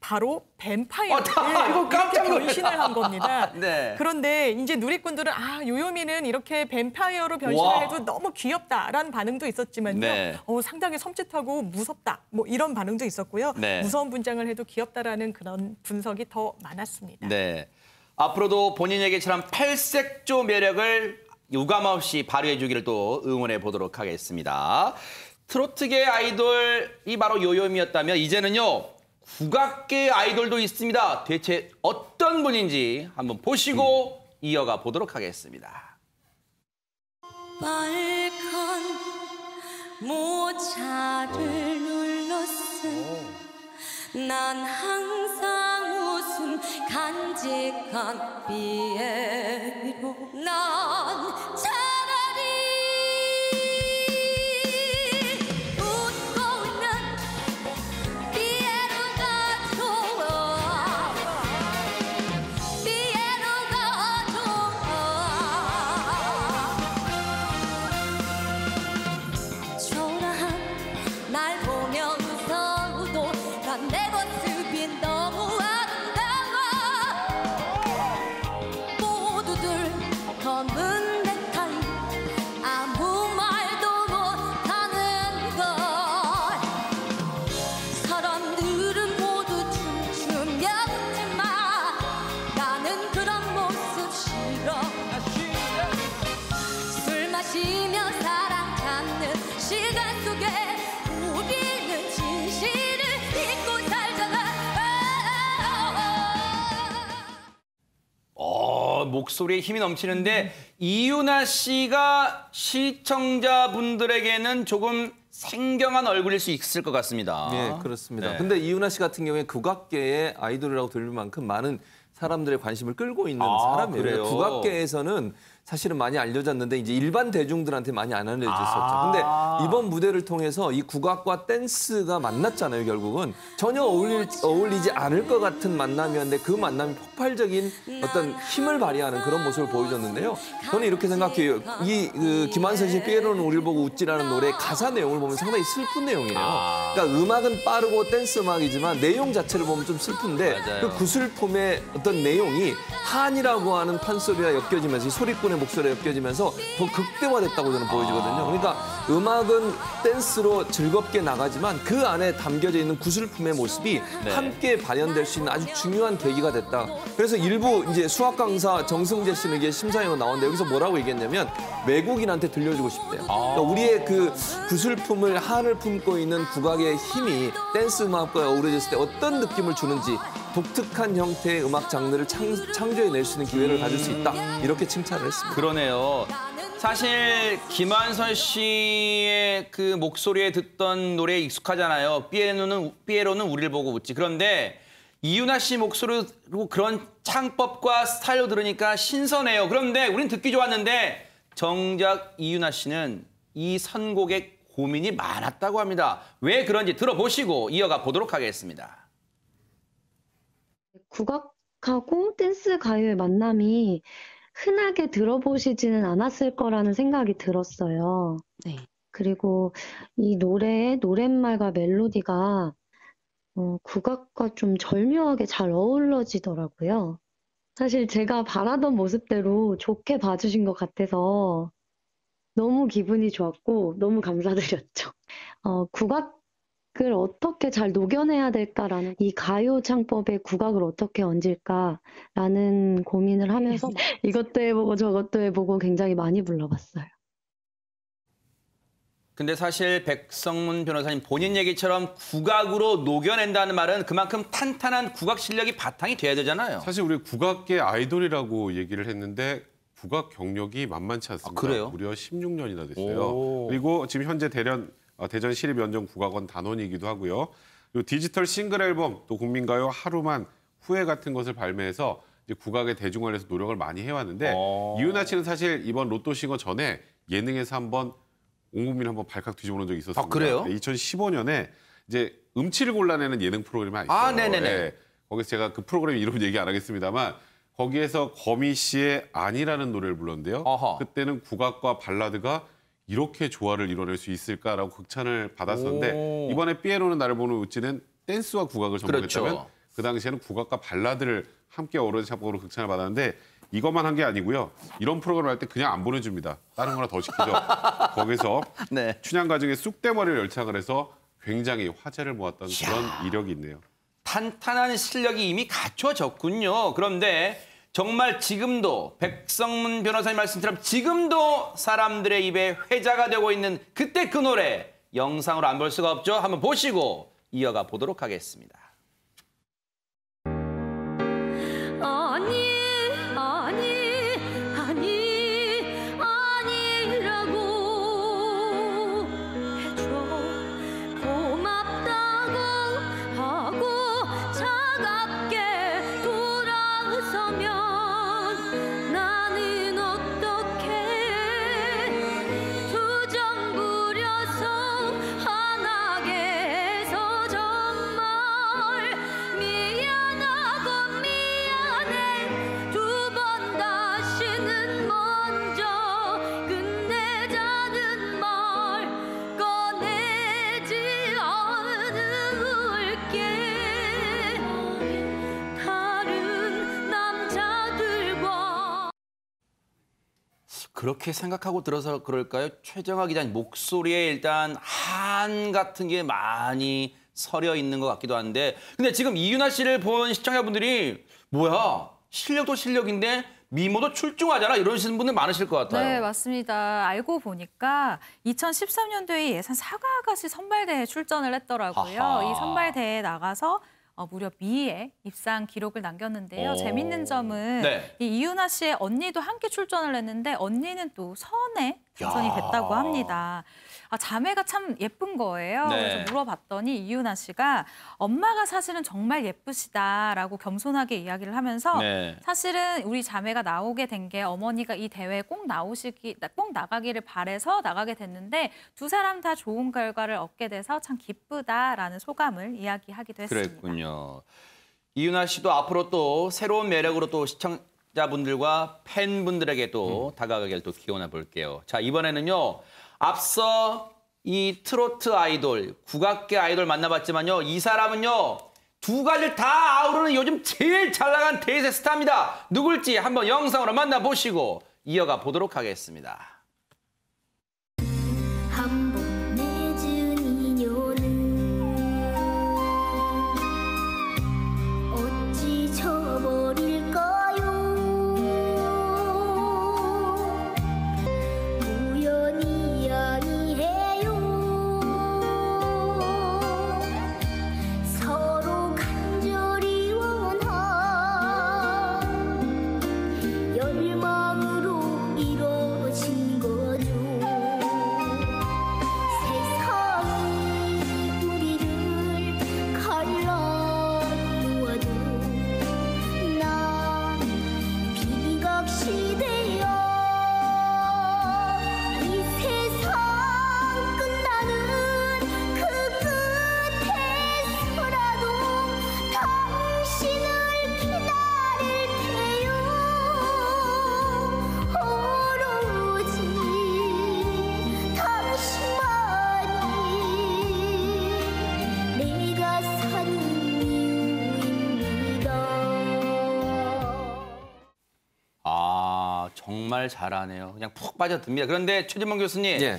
바로 뱀파이어를 이거 깜짝 놀랐다. 변신을 한 겁니다. 네. 그런데 이제 누리꾼들은 요요미는 이렇게 뱀파이어로 변신을 와. 해도 너무 귀엽다라는 반응도 있었지만요. 네. 상당히 섬찟하고 무섭다. 뭐 이런 반응도 있었고요. 네. 무서운 분장을 해도 귀엽다라는 그런 분석이 더 많았습니다. 네. 앞으로도 본인 얘기처럼 팔색조 매력을 유감없이 발휘해 주기를 또 응원해 보도록 하겠습니다. 트로트계 아이돌이 바로 요요미였다면 이제는요. 국악계 아이돌도 있습니다. 대체 어떤 분인지 한번 보시고 이어가 보도록 하겠습니다. 빨간 모자를 눌렀음 난 항상 웃음 간직한 피에로 난 차라리 웃고 있는 피에로가 좋아 피에로가 좋아 초라한 날 보면서도 난 내 모습이 너무 아름다워 모두들 검은 넥타이 아무 말도 못하는 걸 사람들은 모두 춤추며 웃지만 나는 그런 모습 싫어 술 마시며 사랑 찾는 시간 속에 우리는 진실을 잊고 살잖아 목소리에 힘이 넘치는데 이유나 씨가 시청자분들에게는 조금 생경한 얼굴일 수 있을 것 같습니다. 네, 그렇습니다. 네. 근데 이윤아 씨 같은 경우에 국악계의 아이돌이라고 들릴 만큼 많은 사람들의 관심을 끌고 있는 아, 사람이에요. 그래요? 국악계에서는 사실은 많이 알려졌는데 이제 일반 대중들한테 많이 안 알려졌었죠. 근데 이번 무대를 통해서 이 국악과 댄스가 만났잖아요. 결국은 전혀 어울리지 않을 것 같은 만남이었는데 그 만남이 폭발적인 어떤 힘을 발휘하는 그런 모습을 보여줬는데요. 저는 이렇게 생각해요. 김한선 씨의 피에로는 우리를 보고 웃지라는 노래 가사 내용을 보면 상당히 슬픈 내용이에요. 그러니까 음악은 빠르고 댄스 음악이지만 내용 자체를 보면 좀 슬픈데 맞아요. 그 구슬픔의 어떤 내용이 한이라고 하는 판소리와 엮여지면서 이 소리꾼의 목소리가 엮여지면서 더 극대화됐다고 저는 보여지거든요. 그러니까 음악은 댄스로 즐겁게 나가지만 그 안에 담겨져 있는 구슬픔의 모습이 네. 함께 발현될 수 있는 아주 중요한 계기가 됐다. 그래서 일부 이제 수학 강사 정승재 씨는 이게 심사위원 나오는데 여기서 뭐라고 얘기했냐면 외국인한테 들려주고 싶대요. 그러니까 우리의 그 구슬픔을 한을 품고 있는 국악의 힘이 댄스 음악과 어우러졌을 때 어떤 느낌을 주는지 독특한 형태의 음악 장르를 창조해낼 수 있는 기회를 가질 수 있다. 이렇게 칭찬을 했습니다. 그러네요. 사실 김한선 씨의 그 목소리에 듣던 노래에 익숙하잖아요. 삐에로는 우리를 보고 웃지. 그런데 이윤아 씨 목소리로 그런 창법과 스타일로 들으니까 신선해요. 그런데 우린 듣기 좋았는데 정작 이윤아 씨는 이 선곡에 고민이 많았다고 합니다. 왜 그런지 들어보시고 이어가 보도록 하겠습니다. 국악하고 댄스 가요의 만남이 흔하게 들어보시지는 않았을 거라는 생각이 들었어요. 네. 그리고 이 노래의 노랫말과 멜로디가 국악과 좀 절묘하게 잘 어우러지더라고요. 사실 제가 바라던 모습대로 좋게 봐주신 것 같아서 너무 기분이 좋았고 너무 감사드렸죠. 국악을 어떻게 잘 녹여내야 될까라는 이 가요 창법에 국악을 어떻게 얹을까라는 고민을 하면서 이것도 해보고 저것도 해보고 굉장히 많이 불러봤어요. 근데 사실 백성문 변호사님 본인 얘기처럼 국악으로 녹여낸다는 말은 그만큼 탄탄한 국악 실력이 바탕이 돼야 되잖아요. 사실 우리 국악계 아이돌이라고 얘기를 했는데 국악 경력이 만만치 않습니다. 그래요? 무려 16년이나 됐어요. 오. 그리고 지금 현재 대전 시립연정국악원 단원이기도 하고요. 그리고 디지털 싱글 앨범 또 국민가요 하루만 후회 같은 것을 발매해서 이제 국악의 대중화에서 노력을 많이 해왔는데 이윤아 씨는 사실 이번 로또싱어 전에 예능에서 한번 온 국민을 한번 발칵 뒤집어놓은 적이 있었습니다. 그래요? 2015년에 이제 음치를 골라내는 예능 프로그램이 하나 있어요. 네네네. 네. 거기서 제가 그 프로그램 이름 얘기 안 하겠습니다만 거기에서 거미 씨의 아니라는 노래를 불렀는데요. 그때는 국악과 발라드가 이렇게 조화를 이뤄낼 수 있을까라고 극찬을 받았었는데 이번에 삐에로는 나를 보는 우찌는 댄스와 국악을 접목했다면 그렇죠. 그 당시에는 국악과 발라드를 함께 어우러진 작곡으로 극찬을 받았는데 이것만 한 게 아니고요. 이런 프로그램을 할 때 그냥 안 보내줍니다. 다른 거나 더 시키죠. 거기서 춘향 가정의 쑥대머리를 열창을 해서 굉장히 화제를 모았던 그런 이력이 있네요. 탄탄한 실력이 이미 갖춰졌군요. 그런데 정말 지금도 백성문 변호사님 말씀처럼 지금도 사람들의 입에 회자가 되고 있는 그때 그 노래 영상으로 안 볼 수가 없죠. 한번 보시고 이어가 보도록 하겠습니다. 아니라고 해줘 고맙다고 하고 차갑게 돌아서면 나는 어떻게 투정 부려서 화나게 해서 정말 미안하고 미안해 두 번 다시는 먼저 끝내자는 말 꺼내지 않을게 다른 남자들과 그렇게 생각하고 들어서 그럴까요? 최정아 기자님 목소리에 일단 한 같은 게 많이 서려 있는 것 같기도 한데 근데 지금 이윤아 씨를 본 시청자분들이 뭐야 실력도 실력인데 미모도 출중하잖아 이러시는 분들 많으실 것 같아요. 네, 맞습니다. 알고 보니까 2013년도에 예산 사과아가씨 선발대회에 출전을 했더라고요. 하하. 이 선발대회에 나가서 무려 미의 입상 기록을 남겼는데요. 오. 재밌는 점은 네. 이 이윤아 씨의 언니도 함께 출전을 했는데 언니는 또 선에 당선이 됐다고 합니다. 자매가 참 예쁜 거예요. 네. 그래서 물어봤더니 이윤아 씨가 엄마가 사실은 정말 예쁘시다라고 겸손하게 이야기를 하면서 네. 사실은 우리 자매가 나오게 된 게 어머니가 이 대회에 꼭 나가기를 바래서 나가게 됐는데 두 사람 다 좋은 결과를 얻게 돼서 참 기쁘다라는 소감을 이야기하기도 했습니다. 그랬군요. 이윤아 씨도 앞으로 또 새로운 매력으로 또 시청자분들과 팬분들에게 또 다가가길 또 기원해 볼게요. 자, 이번에는요. 앞서 이 트로트 아이돌, 국악계 아이돌 만나봤지만요. 이 사람은요. 두 가지를 다 아우르는 요즘 제일 잘 나간 대세 스타입니다. 누굴지 한번 영상으로 만나보시고 이어가 보도록 하겠습니다. 한번 내준 인연은 어찌 저버릴까요? 우연이 아니해요. 서로 간절히 원한 열망으로 이뤄진 거죠. 세상이 우리를 갈라놓아도 난 비각시대야. 이 세상 끝나는 그 끝에서라도 당신을 기다릴 테요. 오로지 당신만이 내가 사는 이유입니다. 정말 잘하네요. 그냥 푹 빠져듭니다. 그런데 최진봉 교수님, 예.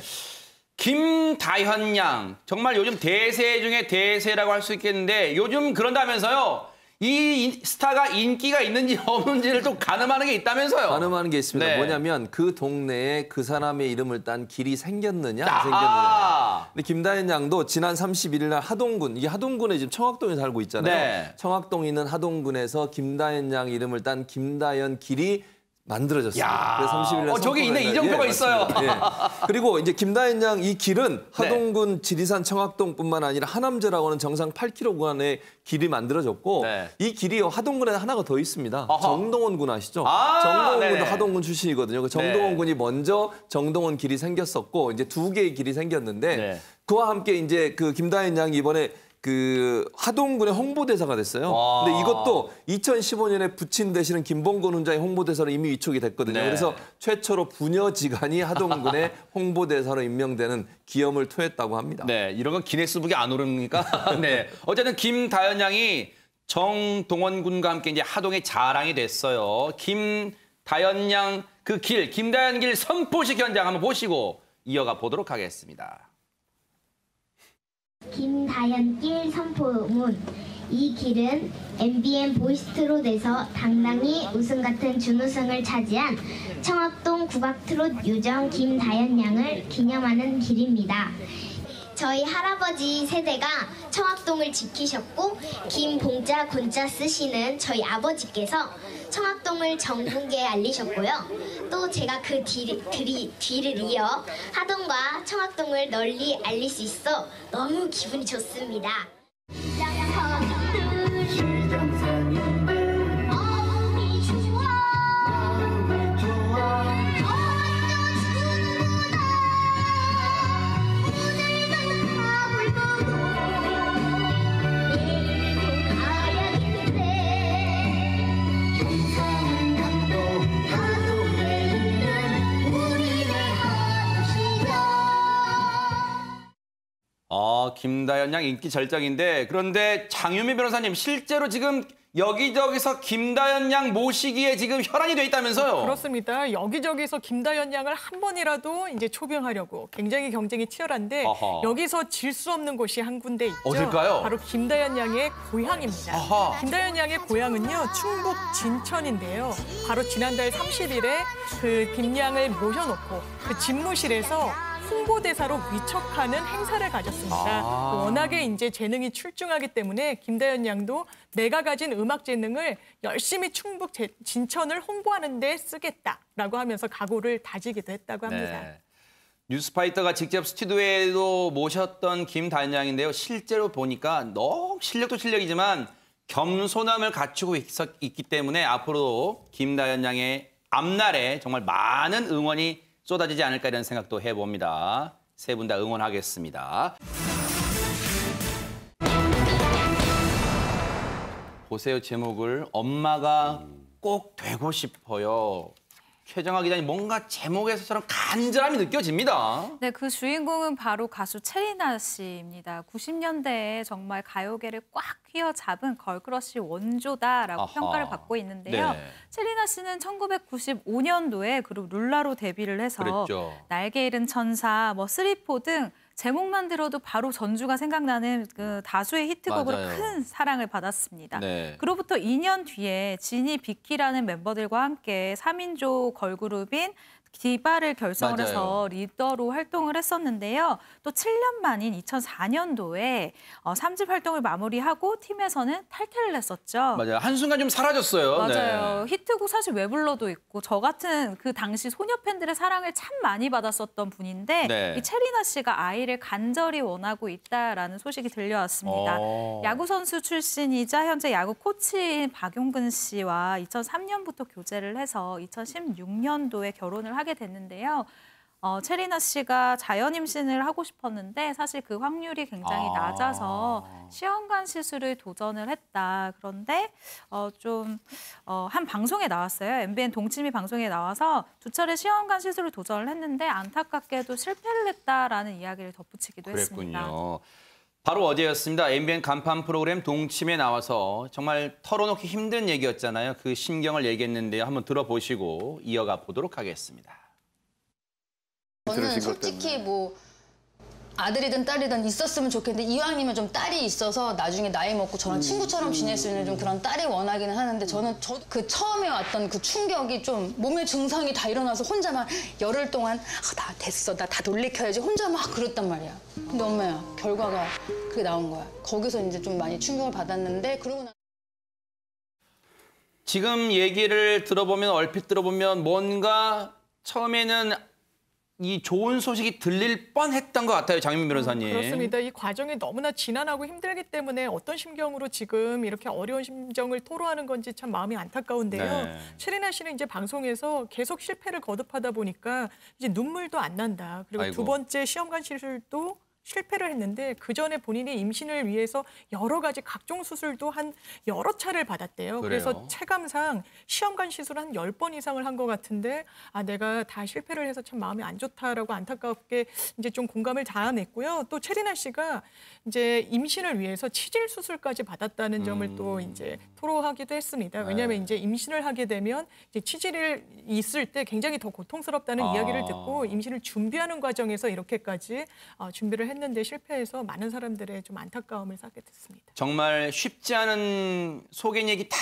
김다현 양 정말 요즘 대세 중에 대세라고 할 수 있겠는데 요즘 그런다면서요. 이 스타가 인기가 있는지 없는지를 또 가늠하는 게 있다면서요. 가늠하는 게 있습니다. 네. 뭐냐면 그 동네에 그 사람의 이름을 딴 길이 생겼느냐 안 아하. 생겼느냐. 근데 김다현 양도 지난 31일 날 하동군, 이게 하동군에 지금 청학동에 살고 있잖아요. 네. 청학동 있는 하동군에서 김다현 양 이름을 딴 김다현 길이 만들어졌습니다. 야. 그래서 30일 날 저기 있네. 선포를 이정표가 했나요? 있어요. 예. 그리고 이제 김다현 양 이 길은 하동군 지리산 청학동뿐만 아니라 하남제라고 하는 정상 8km 구간의 길이 만들어졌고 네. 이 길이요 하동군에 하나가 더 있습니다. 어허. 정동원 군 아시죠? 아, 정동원 군도 네네. 하동군 출신이거든요. 그 정동원 네. 군이 먼저 정동원 길이 생겼었고 이제 두 개의 길이 생겼는데 네. 그와 함께 이제 그 김다현 양이 이번에 그 하동군의 홍보대사가 됐어요. 와. 근데 이것도 2015년에 부친 대신은 김봉건 훈장의 홍보대사로 이미 위촉이 됐거든요. 네. 그래서 최초로 부녀지간이 하동군의 홍보대사로 임명되는 기염을 토했다고 합니다. 네, 이런 건 기네스북에 안 오릅니까? 네. 어쨌든 김다현 양이 정동원 군과 함께 이제 하동의 자랑이 됐어요. 김다현 양 그 길, 김다현 길 선포식 현장 한번 보시고 이어가 보도록 하겠습니다. 김다현길 선포문. 이 길은 MBN 보이스트롯에서 당당히 우승 같은 준우승을 차지한 청학동 국악트롯 요정 김다현 양을 기념하는 길입니다. 저희 할아버지 세대가 청학동을 지키셨고 김봉자 곤자 쓰시는 저희 아버지께서 청학동을 전국에 알리셨고요. 또 제가 그 뒤를 이어 하동과 청학동을 널리 알릴 수 있어 너무 기분이 좋습니다. 김다현 양 인기 절정인데 그런데 장유미 변호사님 실제로 지금 여기저기서 김다현 양 모시기에 지금 혈안이 돼 있다면서요? 그렇습니다. 여기저기서 김다현 양을 한 번이라도 이제 초빙하려고 굉장히 경쟁이 치열한데 아하. 여기서 질 수 없는 곳이 한 군데 있죠. 어딜까요? 바로 김다현 양의 고향입니다. 아하. 김다현 양의 고향은요. 충북 진천인데요. 바로 지난달 30일에 그 김양을 모셔놓고 그 집무실에서 홍보대사로 위촉하는 행사를 가졌습니다. 워낙에 이제 재능이 출중하기 때문에 김다연 양도 내가 가진 음악 재능을 열심히 충북 진천을 홍보하는 데 쓰겠다라고 하면서 각오를 다지기도 했다고 합니다. 네. 뉴스파이터가 직접 스튜디오에도 모셨던 김다연 양인데요. 실제로 보니까 너무 실력도 실력이지만 겸손함을 갖추고 있기 때문에 앞으로도 김다연 양의 앞날에 정말 많은 응원이 쏟아지지 않을까 이런 생각도 해봅니다. 세 분 다 응원하겠습니다. 보세요, 제목을. 엄마가 꼭 되고 싶어요. 최정아 기자님, 뭔가 제목에서처럼 간절함이 느껴집니다. 네, 그 주인공은 바로 가수 체리나 씨입니다. 90년대에 정말 가요계를 꽉 휘어잡은 걸크러쉬 원조다라고 평가를 받고 있는데요. 네. 체리나 씨는 1995년도에 그룹 룰라로 데뷔를 해서 그랬죠. 날개 잃은 천사, 쓰리포 등 제목만 들어도 바로 전주가 생각나는 그 다수의 히트곡으로 맞아요. 큰 사랑을 받았습니다. 네. 그로부터 2년 뒤에 지니, 비키라는 멤버들과 함께 3인조 걸그룹인 디바를 결성을 맞아요. 해서 리더로 활동을 했었는데요. 또 7년 만인 2004년도에 3집 활동을 마무리하고 팀에서는 탈퇴를 했었죠. 맞아요. 한순간 좀 사라졌어요. 맞아요. 네. 히트곡 사실 왜 불러도 있고 저 같은 그 당시 소녀 팬들의 사랑을 참 많이 받았었던 분인데 네. 이 체리나 씨가 아이를 간절히 원하고 있다라는 소식이 들려왔습니다. 야구 선수 출신이자 현재 야구 코치인 박용근 씨와 2003년부터 교제를 해서 2016년도에 결혼을 하게 됐는데요. 체리나 씨가 자연 임신을 하고 싶었는데 사실 그 확률이 굉장히 낮아서 시험관 시술을 도전을 했다. 그런데 한 방송에 나왔어요. MBN 동치미 방송에 나와서 두 차례 시험관 시술을 도전을 했는데 안타깝게도 실패를 했다라는 이야기를 덧붙이기도 했습니다. 그랬군요. 바로 어제였습니다. MBN 간판 프로그램 동침에 나와서 정말 털어놓기 힘든 얘기였잖아요. 그 심경을 얘기했는데요. 한번 들어보시고 이어가 보도록 하겠습니다. 저는 솔직히 아들이든 딸이든 있었으면 좋겠는데 이왕이면 좀 딸이 있어서 나중에 나이 먹고 저랑 친구처럼 지낼 수 있는 좀 그런 딸이 원하기는 하는데 저는 그 처음에 왔던 그 충격이 좀 몸의 증상이 다 일어나서 혼자 막 열흘 동안 나 됐어, 나 다 놀래켜야지 혼자 막 그랬단 말이야. 근데 엄마야, 결과가 그게 나온 거야. 거기서 이제 좀 많이 충격을 받았는데 그러고 지금 얘기를 들어보면 얼핏 들어보면 뭔가 처음에는 이 좋은 소식이 들릴 뻔했던 것 같아요, 장윤민 변호사님. 그렇습니다. 이 과정이 너무나 지난하고 힘들기 때문에 어떤 심경으로 지금 이렇게 어려운 심정을 토로하는 건지 참 마음이 안타까운데요. 네. 체리나 씨는 이제 방송에서 계속 실패를 거듭하다 보니까 이제 눈물도 안 난다. 그리고 아이고. 두 번째 시험관 시술도 실패를 했는데 그 전에 본인이 임신을 위해서 여러 가지 각종 수술도 한 여러 차례를 받았대요. 그래서 그래요? 체감상 시험관 시술 한 10번 이상을 한 것 같은데 내가 다 실패를 해서 참 마음이 안 좋다라고 안타깝게 이제 좀 공감을 자아냈고요. 또 체리나 씨가 이제 임신을 위해서 치질 수술까지 받았다는 점을 또 이제 토로하기도 했습니다. 왜냐하면 이제 임신을 하게 되면 이제 치질이 있을 때 굉장히 더 고통스럽다는 이야기를 듣고 임신을 준비하는 과정에서 이렇게까지 준비를 했는데 실패해서 많은 사람들의 좀 안타까움을 쌓게 됐습니다. 정말 쉽지 않은 속인 얘기 다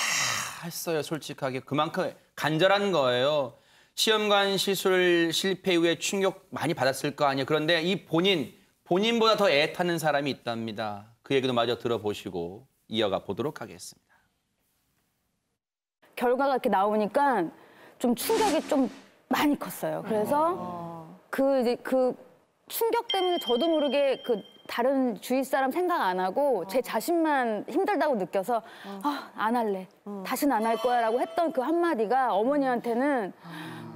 했어요, 솔직하게. 그만큼 간절한 거예요. 시험관 시술 실패 이후에 충격 많이 받았을 거 아니에요. 그런데 이 본인보다 더 애타는 사람이 있답니다. 그 얘기도 마저 들어보시고 이어가 보도록 하겠습니다. 결과가 이렇게 나오니까 좀 충격이 좀 많이 컸어요. 그래서 그 충격 때문에 저도 모르게 다른 주위 사람 생각 안 하고 제 자신만 힘들다고 느껴서 안 할래. 다시는 안 할 거야 라고 했던 그 한마디가 어머니한테는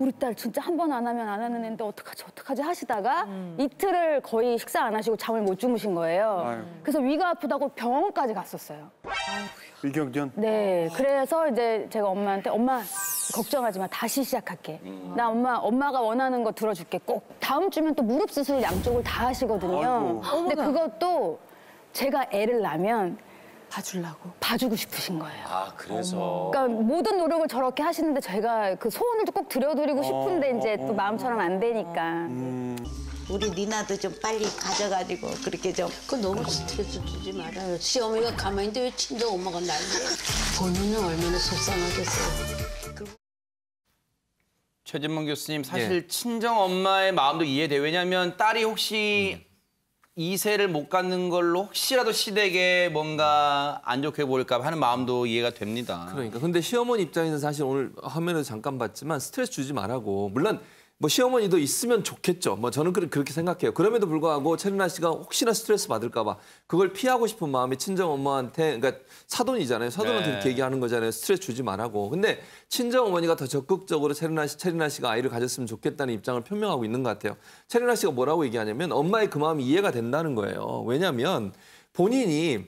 우리 딸 진짜 한 번 안 하면 안 하는 애인데 어떡하지 하시다가 이틀을 거의 식사 안 하시고 잠을 못 주무신 거예요. 아유. 그래서 위가 아프다고 병원까지 갔었어요. 위경련? 네, 그래서 이제 제가 엄마한테 엄마 걱정하지 마, 다시 시작할게. 나 엄마가 원하는 거 들어줄게. 꼭 다음 주면 또 무릎 수술 양쪽을 다 하시거든요. 아이고. 근데 그것도 제가 애를 낳으면 봐주고 싶으신 거예요. 그래서. 그러니까 모든 노력을 저렇게 하시는데 제가 그 소원을 꼭 들려드리고 싶은데 이제 또 마음처럼 안 되니까. 우리 니나도 좀 빨리 가져가지고 그렇게 좀. 그건 너무 스트레스 주지 말아요. 시어머니가 가만히 있는데 왜 친정 엄마가 난리야. 본인은 얼마나 속상하겠어요. 최진봉 교수님 사실 친정 엄마의 마음도 이해돼요. 왜냐하면 딸이 혹시 2세를 못 갖는 걸로 혹시라도 시댁에 뭔가 안 좋게 보일까 하는 마음도 이해가 됩니다. 그러니까 근데 시어머니 입장에서는 사실 오늘 화면에서 잠깐 봤지만 스트레스 주지 말라고. 물론 뭐 시어머니도 있으면 좋겠죠. 뭐 저는 그렇게 생각해요. 그럼에도 불구하고 최린아 씨가 혹시나 스트레스 받을까 봐 그걸 피하고 싶은 마음이 친정 엄마한테, 그러니까 사돈이잖아요. 사돈한테 이렇게 얘기하는 거잖아요. 스트레스 주지 말라고. 근데 친정 어머니가 더 적극적으로 최린아 씨가 아이를 가졌으면 좋겠다는 입장을 표명하고 있는 것 같아요. 최린아 씨가 뭐라고 얘기하냐면 엄마의 그 마음이 이해가 된다는 거예요. 왜냐하면 본인이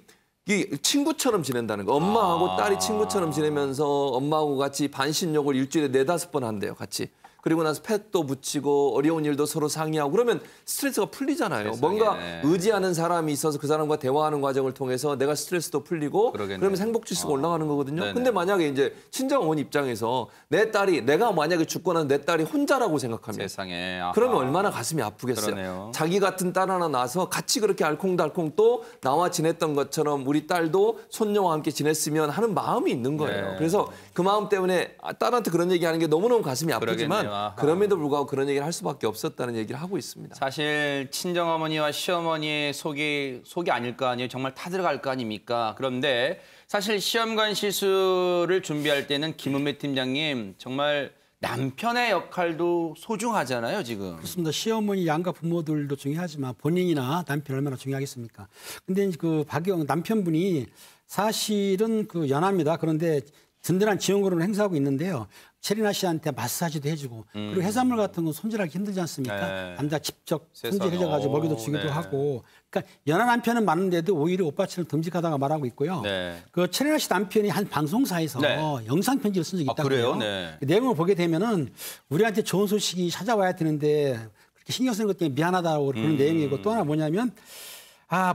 이 친구처럼 지낸다는 거. 엄마하고 딸이 친구처럼 지내면서 엄마하고 같이 반신욕을 일주일에 4-5번 한대요. 같이. 그리고 나서 펫도 붙이고 어려운 일도 서로 상의하고 그러면 스트레스가 풀리잖아요. 세상에. 뭔가 의지하는 사람이 있어서 그 사람과 대화하는 과정을 통해서 내가 스트레스도 풀리고 그러면 행복지수가 올라가는 거거든요. 네네. 근데 만약에 이제 친정 어머니 입장에서 내가 만약에 죽고 나서 내 딸이 혼자라고 생각하면 세상에. 그러면 얼마나 가슴이 아프겠어요. 그러네요. 자기 같은 딸 하나 낳아서 같이 그렇게 알콩달콩 또 나와 지냈던 것처럼 우리 딸도 손녀와 함께 지냈으면 하는 마음이 있는 거예요. 네. 그래서 그 마음 때문에 딸한테 그런 얘기하는 게 너무너무 가슴이 아프지만 그러겠네요. 아하. 그럼에도 불구하고 그런 얘기를 할 수밖에 없었다는 얘기를 하고 있습니다. 사실 친정어머니와 시어머니의 속이 아닐 거 아니에요. 정말 타들어갈 거 아닙니까? 그런데 사실 시험관 시술을 준비할 때는 김은배 팀장님 정말 남편의 역할도 소중하잖아요, 지금. 그렇습니다. 시어머니 양가 부모들도 중요하지만 본인이나 남편이 얼마나 중요하겠습니까? 근데 그 남편분이 사실은 그 연합니다. 그런데 든든한 지원금을 행사하고 있는데요. 체리나 씨한테 마사지도 해주고 그리고 해산물 같은 건 손질하기 힘들지 않습니까? 네. 남자 직접 세상에. 손질해줘가지고 먹이도 주기도 네. 하고. 그러니까 연하 남편은 많은데도 오히려 오빠처럼 듬직하다가 말하고 있고요. 네. 그 체리나 씨 남편이 한 방송사에서 네. 영상 편지를 쓴 적이 있다고요. 그래요? 네. 그 내용을 보게 되면은 우리한테 좋은 소식이 찾아와야 되는데 그렇게 신경 쓰는 것 때문에 미안하다고 그런 내용이고 또 하나 뭐냐면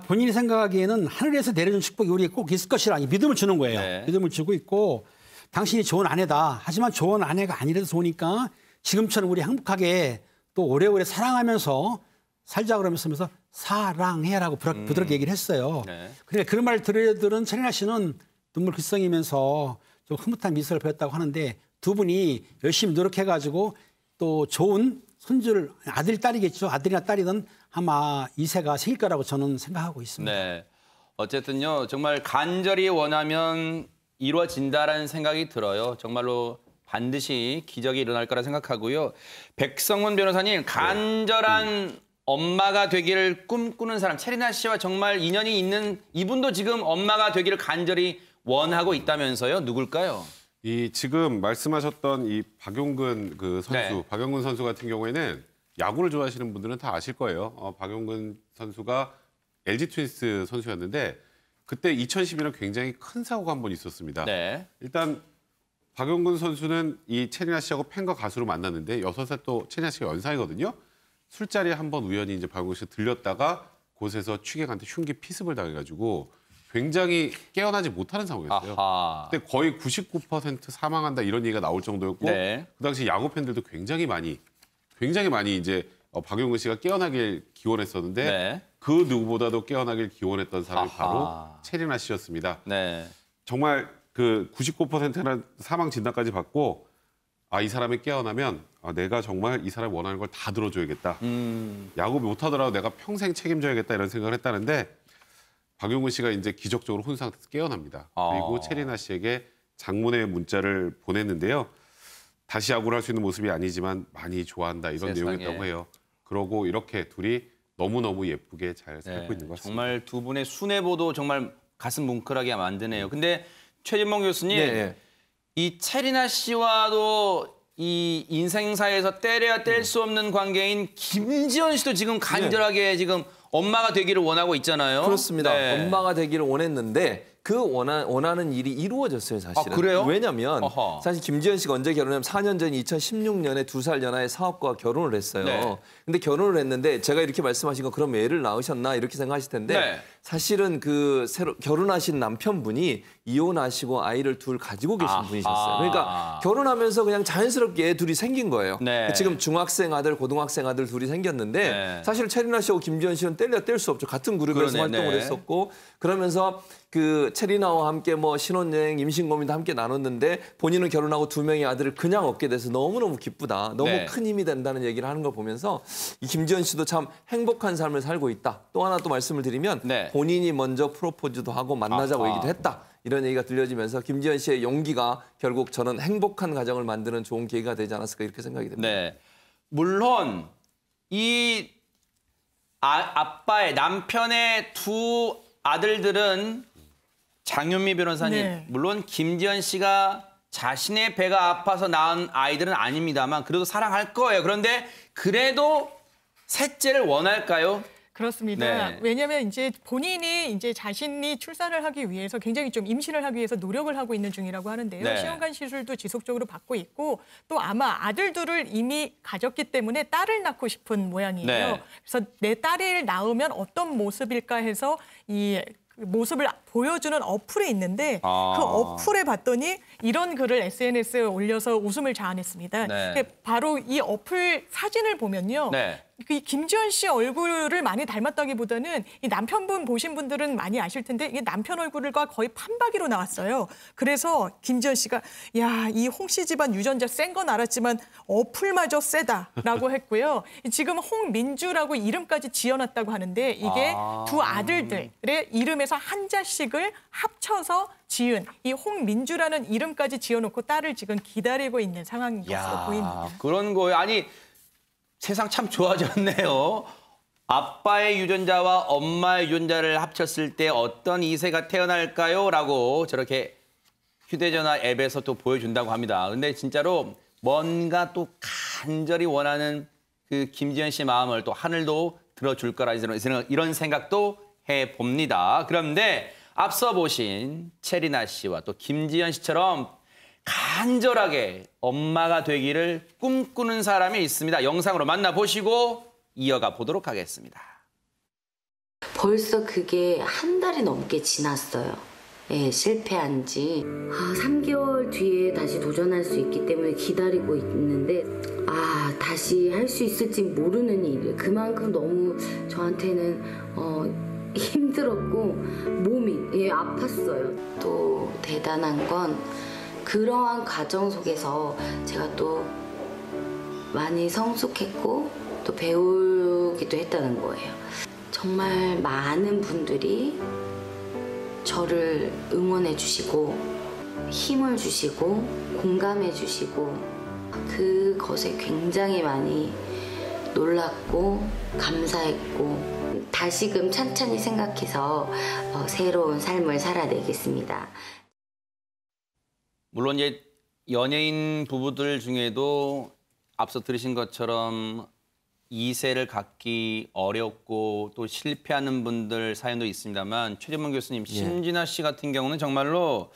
본인이 생각하기에는 하늘에서 내려준 축복이 우리에게 꼭 있을 것이라 믿음을 주는 거예요. 네. 믿음을 주고 있고 당신이 좋은 아내다. 하지만 좋은 아내가 아니라도 좋으니까 지금처럼 우리 행복하게 또 오래오래 사랑하면서 살자 그러면서 사랑해라고 부드럽게 얘기를 했어요. 네. 그러니까 그런 말을 들은 체리나 씨는 눈물 글썽이면서 좀 흐뭇한 미소를 보였다고 하는데 두 분이 열심히 노력해가지고 또 좋은 손주를 아들, 딸이겠죠. 아들이나 딸이든 아마 2세가 생길 거라고 저는 생각하고 있습니다. 네. 어쨌든요. 정말 간절히 원하면 이루어진다라는 생각이 들어요. 정말로 반드시 기적이 일어날 거라 생각하고요. 백성문 변호사님, 간절한 엄마가 되기를 꿈꾸는 사람, 체리나 씨와 정말 인연이 있는 이분도 지금 엄마가 되기를 간절히 원하고 있다면서요. 누굴까요? 이 지금 말씀하셨던 이 박용근 그 선수, 네. 박용근 선수 같은 경우에는 야구를 좋아하시는 분들은 다 아실 거예요. 박용근 선수가 LG 트윈스 선수였는데 그때 2012년 굉장히 큰 사고가 한 번 있었습니다. 네. 일단 박용근 선수는 이 체리나 씨하고 팬과 가수로 만났는데 6살 또 체리나 씨가 연상이거든요. 술자리에 한 번 우연히 이제 박용근 씨가 들렸다가 곳에서 취객한테 흉기 피습을 당해가지고 굉장히 깨어나지 못하는 상황이었어요. 아하. 근데 거의 99% 사망한다 이런 얘기가 나올 정도였고 네. 그 당시 야구 팬들도 굉장히 많이 이제 박용근 씨가 깨어나길 기원했었는데 네. 그 누구보다도 깨어나길 기원했던 사람이 아하. 바로 체리나 씨였습니다. 네. 정말 그 99%나 사망 진단까지 받고 이 사람이 깨어나면 내가 정말 이 사람이 원하는 걸 다 들어줘야겠다. 야구 못하더라도 내가 평생 책임져야겠다 이런 생각을 했다는데 박용근 씨가 이제 기적적으로 혼상에서 깨어납니다. 그리고 체리나 씨에게 장문의 문자를 보냈는데요. 다시 야구를 할 수 있는 모습이 아니지만 많이 좋아한다 이런 세상에. 내용이었다고 해요. 그러고 이렇게 둘이 너무너무 예쁘게 잘 살고 있는 것 같습니다. 정말 두 분의 순애보도 정말 가슴 뭉클하게 만드네요. 근데 최진봉 교수님, 네. 이 체리나 씨와도 이 인생사에서 떼려야 뗄 수 없는 관계인 김지현 씨도 지금 간절하게 지금 엄마가 되기를 원하고 있잖아요. 그렇습니다. 네. 엄마가 되기를 원했는데 그 원하는 일이 이루어졌어요, 사실은. 그래요? 왜냐면 어허. 사실 김지현 씨가 언제 결혼하면 4년 전 2016년에 2살 연하의 사업가와 결혼을 했어요. 네. 근데 결혼을 했는데 제가 이렇게 말씀하신 거 그럼 애를 낳으셨나 이렇게 생각하실 텐데 네. 사실은 그 새로 결혼하신 남편분이 이혼하시고 아이를 둘 가지고 계신 분이셨어요. 그러니까 결혼하면서 그냥 자연스럽게 애 둘이 생긴 거예요. 네. 지금 중학생 아들, 고등학생 아들 둘이 생겼는데 네. 사실 체리나 씨하고 김지현 씨는 뗄 수 없죠. 같은 그룹에서 그러네, 활동을 네. 했었고 그러면서 그 체리나와 함께 뭐 신혼여행, 임신 고민도 함께 나눴는데 본인은 결혼하고 2명의 아들을 그냥 얻게 돼서 너무너무 기쁘다. 너무 네. 큰 힘이 된다는 얘기를 하는 걸 보면서 이 김지연 씨도 참 행복한 삶을 살고 있다. 또 하나 또 말씀을 드리면 본인이 먼저 프로포즈도 하고 만나자고 아하. 얘기도 했다. 이런 얘기가 들려지면서 김지연 씨의 용기가 결국 저는 행복한 가정을 만드는 좋은 계기가 되지 않았을까 이렇게 생각이 됩니다. 네. 물론 이 아빠의 남편의 두 아들들은 장윤미 변호사님, 네. 물론 김지연 씨가 자신의 배가 아파서 낳은 아이들은 아닙니다만 그래도 사랑할 거예요. 그런데 그래도 셋째를 원할까요? 그렇습니다. 네. 왜냐하면 이제 본인이 이제 자신이 출산을 하기 위해서 굉장히 좀 임신을 하기 위해서 노력을 하고 있는 중이라고 하는데요. 네. 시험관 시술도 지속적으로 받고 있고 또 아마 아들 둘을 이미 가졌기 때문에 딸을 낳고 싶은 모양이에요. 네. 그래서 내 딸을 낳으면 어떤 모습일까 해서 이 모습을 보여주는 어플이 있는데 그 어플에 봤더니 이런 글을 SNS에 올려서 웃음을 자아냈습니다. 네. 바로 이 어플 사진을 보면요. 네. 이 김지연 씨 얼굴을 많이 닮았다기보다는 이 남편분 보신 분들은 많이 아실 텐데 이게 남편 얼굴과 거의 판박이로 나왔어요. 그래서 김지연 씨가 야, 이 홍씨 집안 유전자 센 건 알았지만 어플마저 세다라고 했고요. 지금 홍민주라고 이름까지 지어놨다고 하는데 이게 두 아들들의 이름에서 한자씩을 합쳐서 지은 이 홍민주라는 이름까지 지어놓고 딸을 지금 기다리고 있는 상황인 것으로 보입니다. 그런 거예요. 아니 세상 참 좋아졌네요. 아빠의 유전자와 엄마의 유전자를 합쳤을 때 어떤 2세가 태어날까요? 라고 저렇게 휴대전화 앱에서 또 보여준다고 합니다. 근데 진짜로 뭔가 또 간절히 원하는 그 김지연 씨 마음을 또 하늘도 들어줄 거라 이런 생각도 해봅니다. 그런데 앞서 보신 체리나 씨와 또 김지연 씨처럼 간절하게 엄마가 되기를 꿈꾸는 사람이 있습니다. 영상으로 만나보시고 이어가 보도록 하겠습니다. 벌써 그게 한 달이 넘게 지났어요. 예, 실패한 지 3개월 뒤에 다시 도전할 수 있기 때문에 기다리고 있는데 다시 할 수 있을지 모르는 일. 그만큼 너무 저한테는 힘들었고 몸이 아팠어요. 또 대단한 건 그러한 과정 속에서 제가 또 많이 성숙했고 또 배우기도 했다는 거예요. 정말 많은 분들이 저를 응원해 주시고 힘을 주시고 공감해 주시고 그것에 굉장히 많이 놀랐고 감사했고 다시금 찬찬히 생각해서 새로운 삶을 살아내겠습니다. 물론 이제 연예인 부부들 중에도 앞서 들으신 것처럼 2세를 갖기 어렵고 또 실패하는 분들 사연도 있습니다만 최재문 교수님, 신진아 씨 같은 경우는 정말로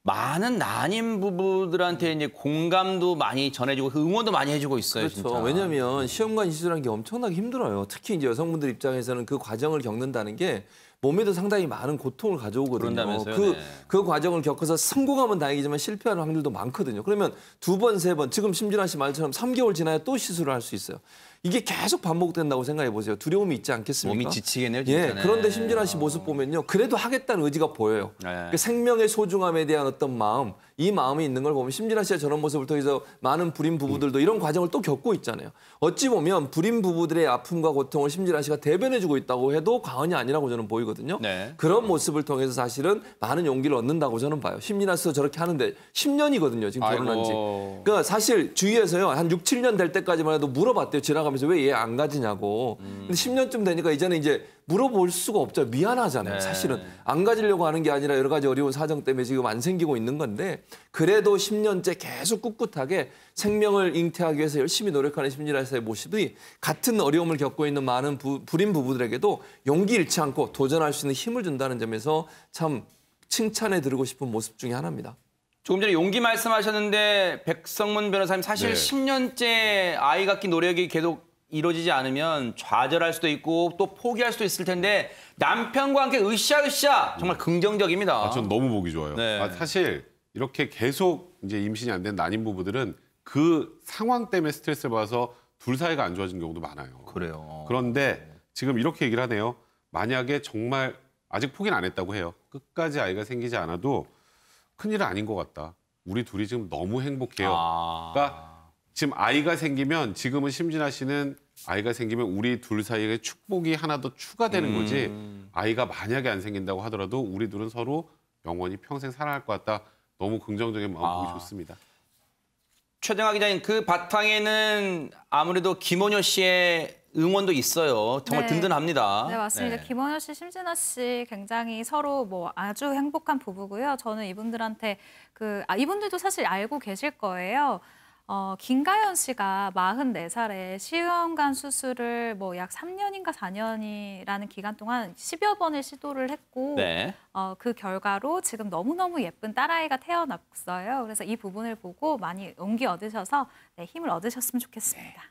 많은 난임 부부들한테 이제 공감도 많이 전해주고 응원도 많이 해주고 있어요. 그렇죠. 진짜. 왜냐하면 시험관 시술하는 게 엄청나게 힘들어요. 특히 이제 여성분들 입장에서는 그 과정을 겪는다는 게 몸에도 상당히 많은 고통을 가져오거든요. 그런다면서요? 그 과정을 겪어서 성공하면 다행이지만 실패하는 확률도 많거든요. 그러면 2번, 3번, 지금 심진아 씨 말처럼 3개월 지나야 또 시술을 할 수 있어요. 이게 계속 반복된다고 생각해 보세요. 두려움이 있지 않겠습니까? 몸이 지치겠네요, 진짜. 그런데 심진아 씨 모습 보면요. 그래도 하겠다는 의지가 보여요. 그 생명의 소중함에 대한 어떤 마음, 이 마음이 있는 걸 보면 심진아 씨의 저런 모습을 통해서 많은 불임 부부들도 이런 과정을 또 겪고 있잖아요. 어찌 보면 불임 부부들의 아픔과 고통을 심진아 씨가 대변해주고 있다고 해도 과언이 아니라고 저는 보이거든요. 그런 모습을 통해서 사실은 많은 용기를 얻는다고 저는 봐요. 심진아 씨도 저렇게 하는데 10년이거든요. 지금 결혼한 지. 그러니까 사실 주위에서요. 한 6, 7년 될 때까지만 해도 물어봤대요. 지나가면서 왜 얘 안 가지냐고. 근데 10년쯤 되니까 이제는 이제 물어볼 수가 없죠. 미안하잖아요. 사실은 안 가지려고 하는 게 아니라 여러 가지 어려운 사정 때문에 지금 안 생기고 있는 건데 그래도 10년째 계속 꿋꿋하게 생명을 잉태하기 위해서 열심히 노력하는 심진아 씨의 모습이 같은 어려움을 겪고 있는 많은 불임 부부들에게도 용기 잃지 않고 도전할 수 있는 힘을 준다는 점에서 참 칭찬해 드리고 싶은 모습 중에 하나입니다. 조금 전에 용기 말씀하셨는데 백성문 변호사님 사실 10년째 아이 갖기 노력이 계속 이루어지지 않으면 좌절할 수도 있고 또 포기할 수도 있을 텐데 남편과 함께 으쌰으쌰 정말 긍정적입니다. 전 너무 보기 좋아요. 사실 이렇게 계속 이제 임신이 안 된 난임 부부들은 그 상황 때문에 스트레스를 받아서 둘 사이가 안 좋아진 경우도 많아요. 그래요. 그런데 지금 이렇게 얘기를 하네요. 만약에 정말 아직 포기는 안 했다고 해요. 끝까지 아이가 생기지 않아도 큰일은 아닌 것 같다. 우리 둘이 지금 너무 행복해요. 그러니까 지금 아이가 생기면 지금은 심진아 씨는 아이가 생기면 우리 둘 사이에 축복이 하나 더 추가되는 거지 아이가 만약에 안 생긴다고 하더라도 우리 둘은 서로 영원히 평생 살아갈 것 같다. 너무 긍정적인 마음 보기 좋습니다. 최정아 기자님, 그 바탕에는 아무래도 김원효 씨의 응원도 있어요. 정말 네. 든든합니다. 네, 맞습니다. 네. 김원효 씨, 심진아 씨 굉장히 서로 뭐 아주 행복한 부부고요. 저는 이분들한테 이분들도 사실 알고 계실 거예요. 김가연 씨가 44살에 시험관 수술을 뭐 약 3년인가 4년이라는 기간 동안 10여 번을 시도를 했고 네. 그 결과로 지금 너무너무 예쁜 딸아이가 태어났어요. 그래서 이 부분을 보고 많이 용기 얻으셔서 힘을 얻으셨으면 좋겠습니다.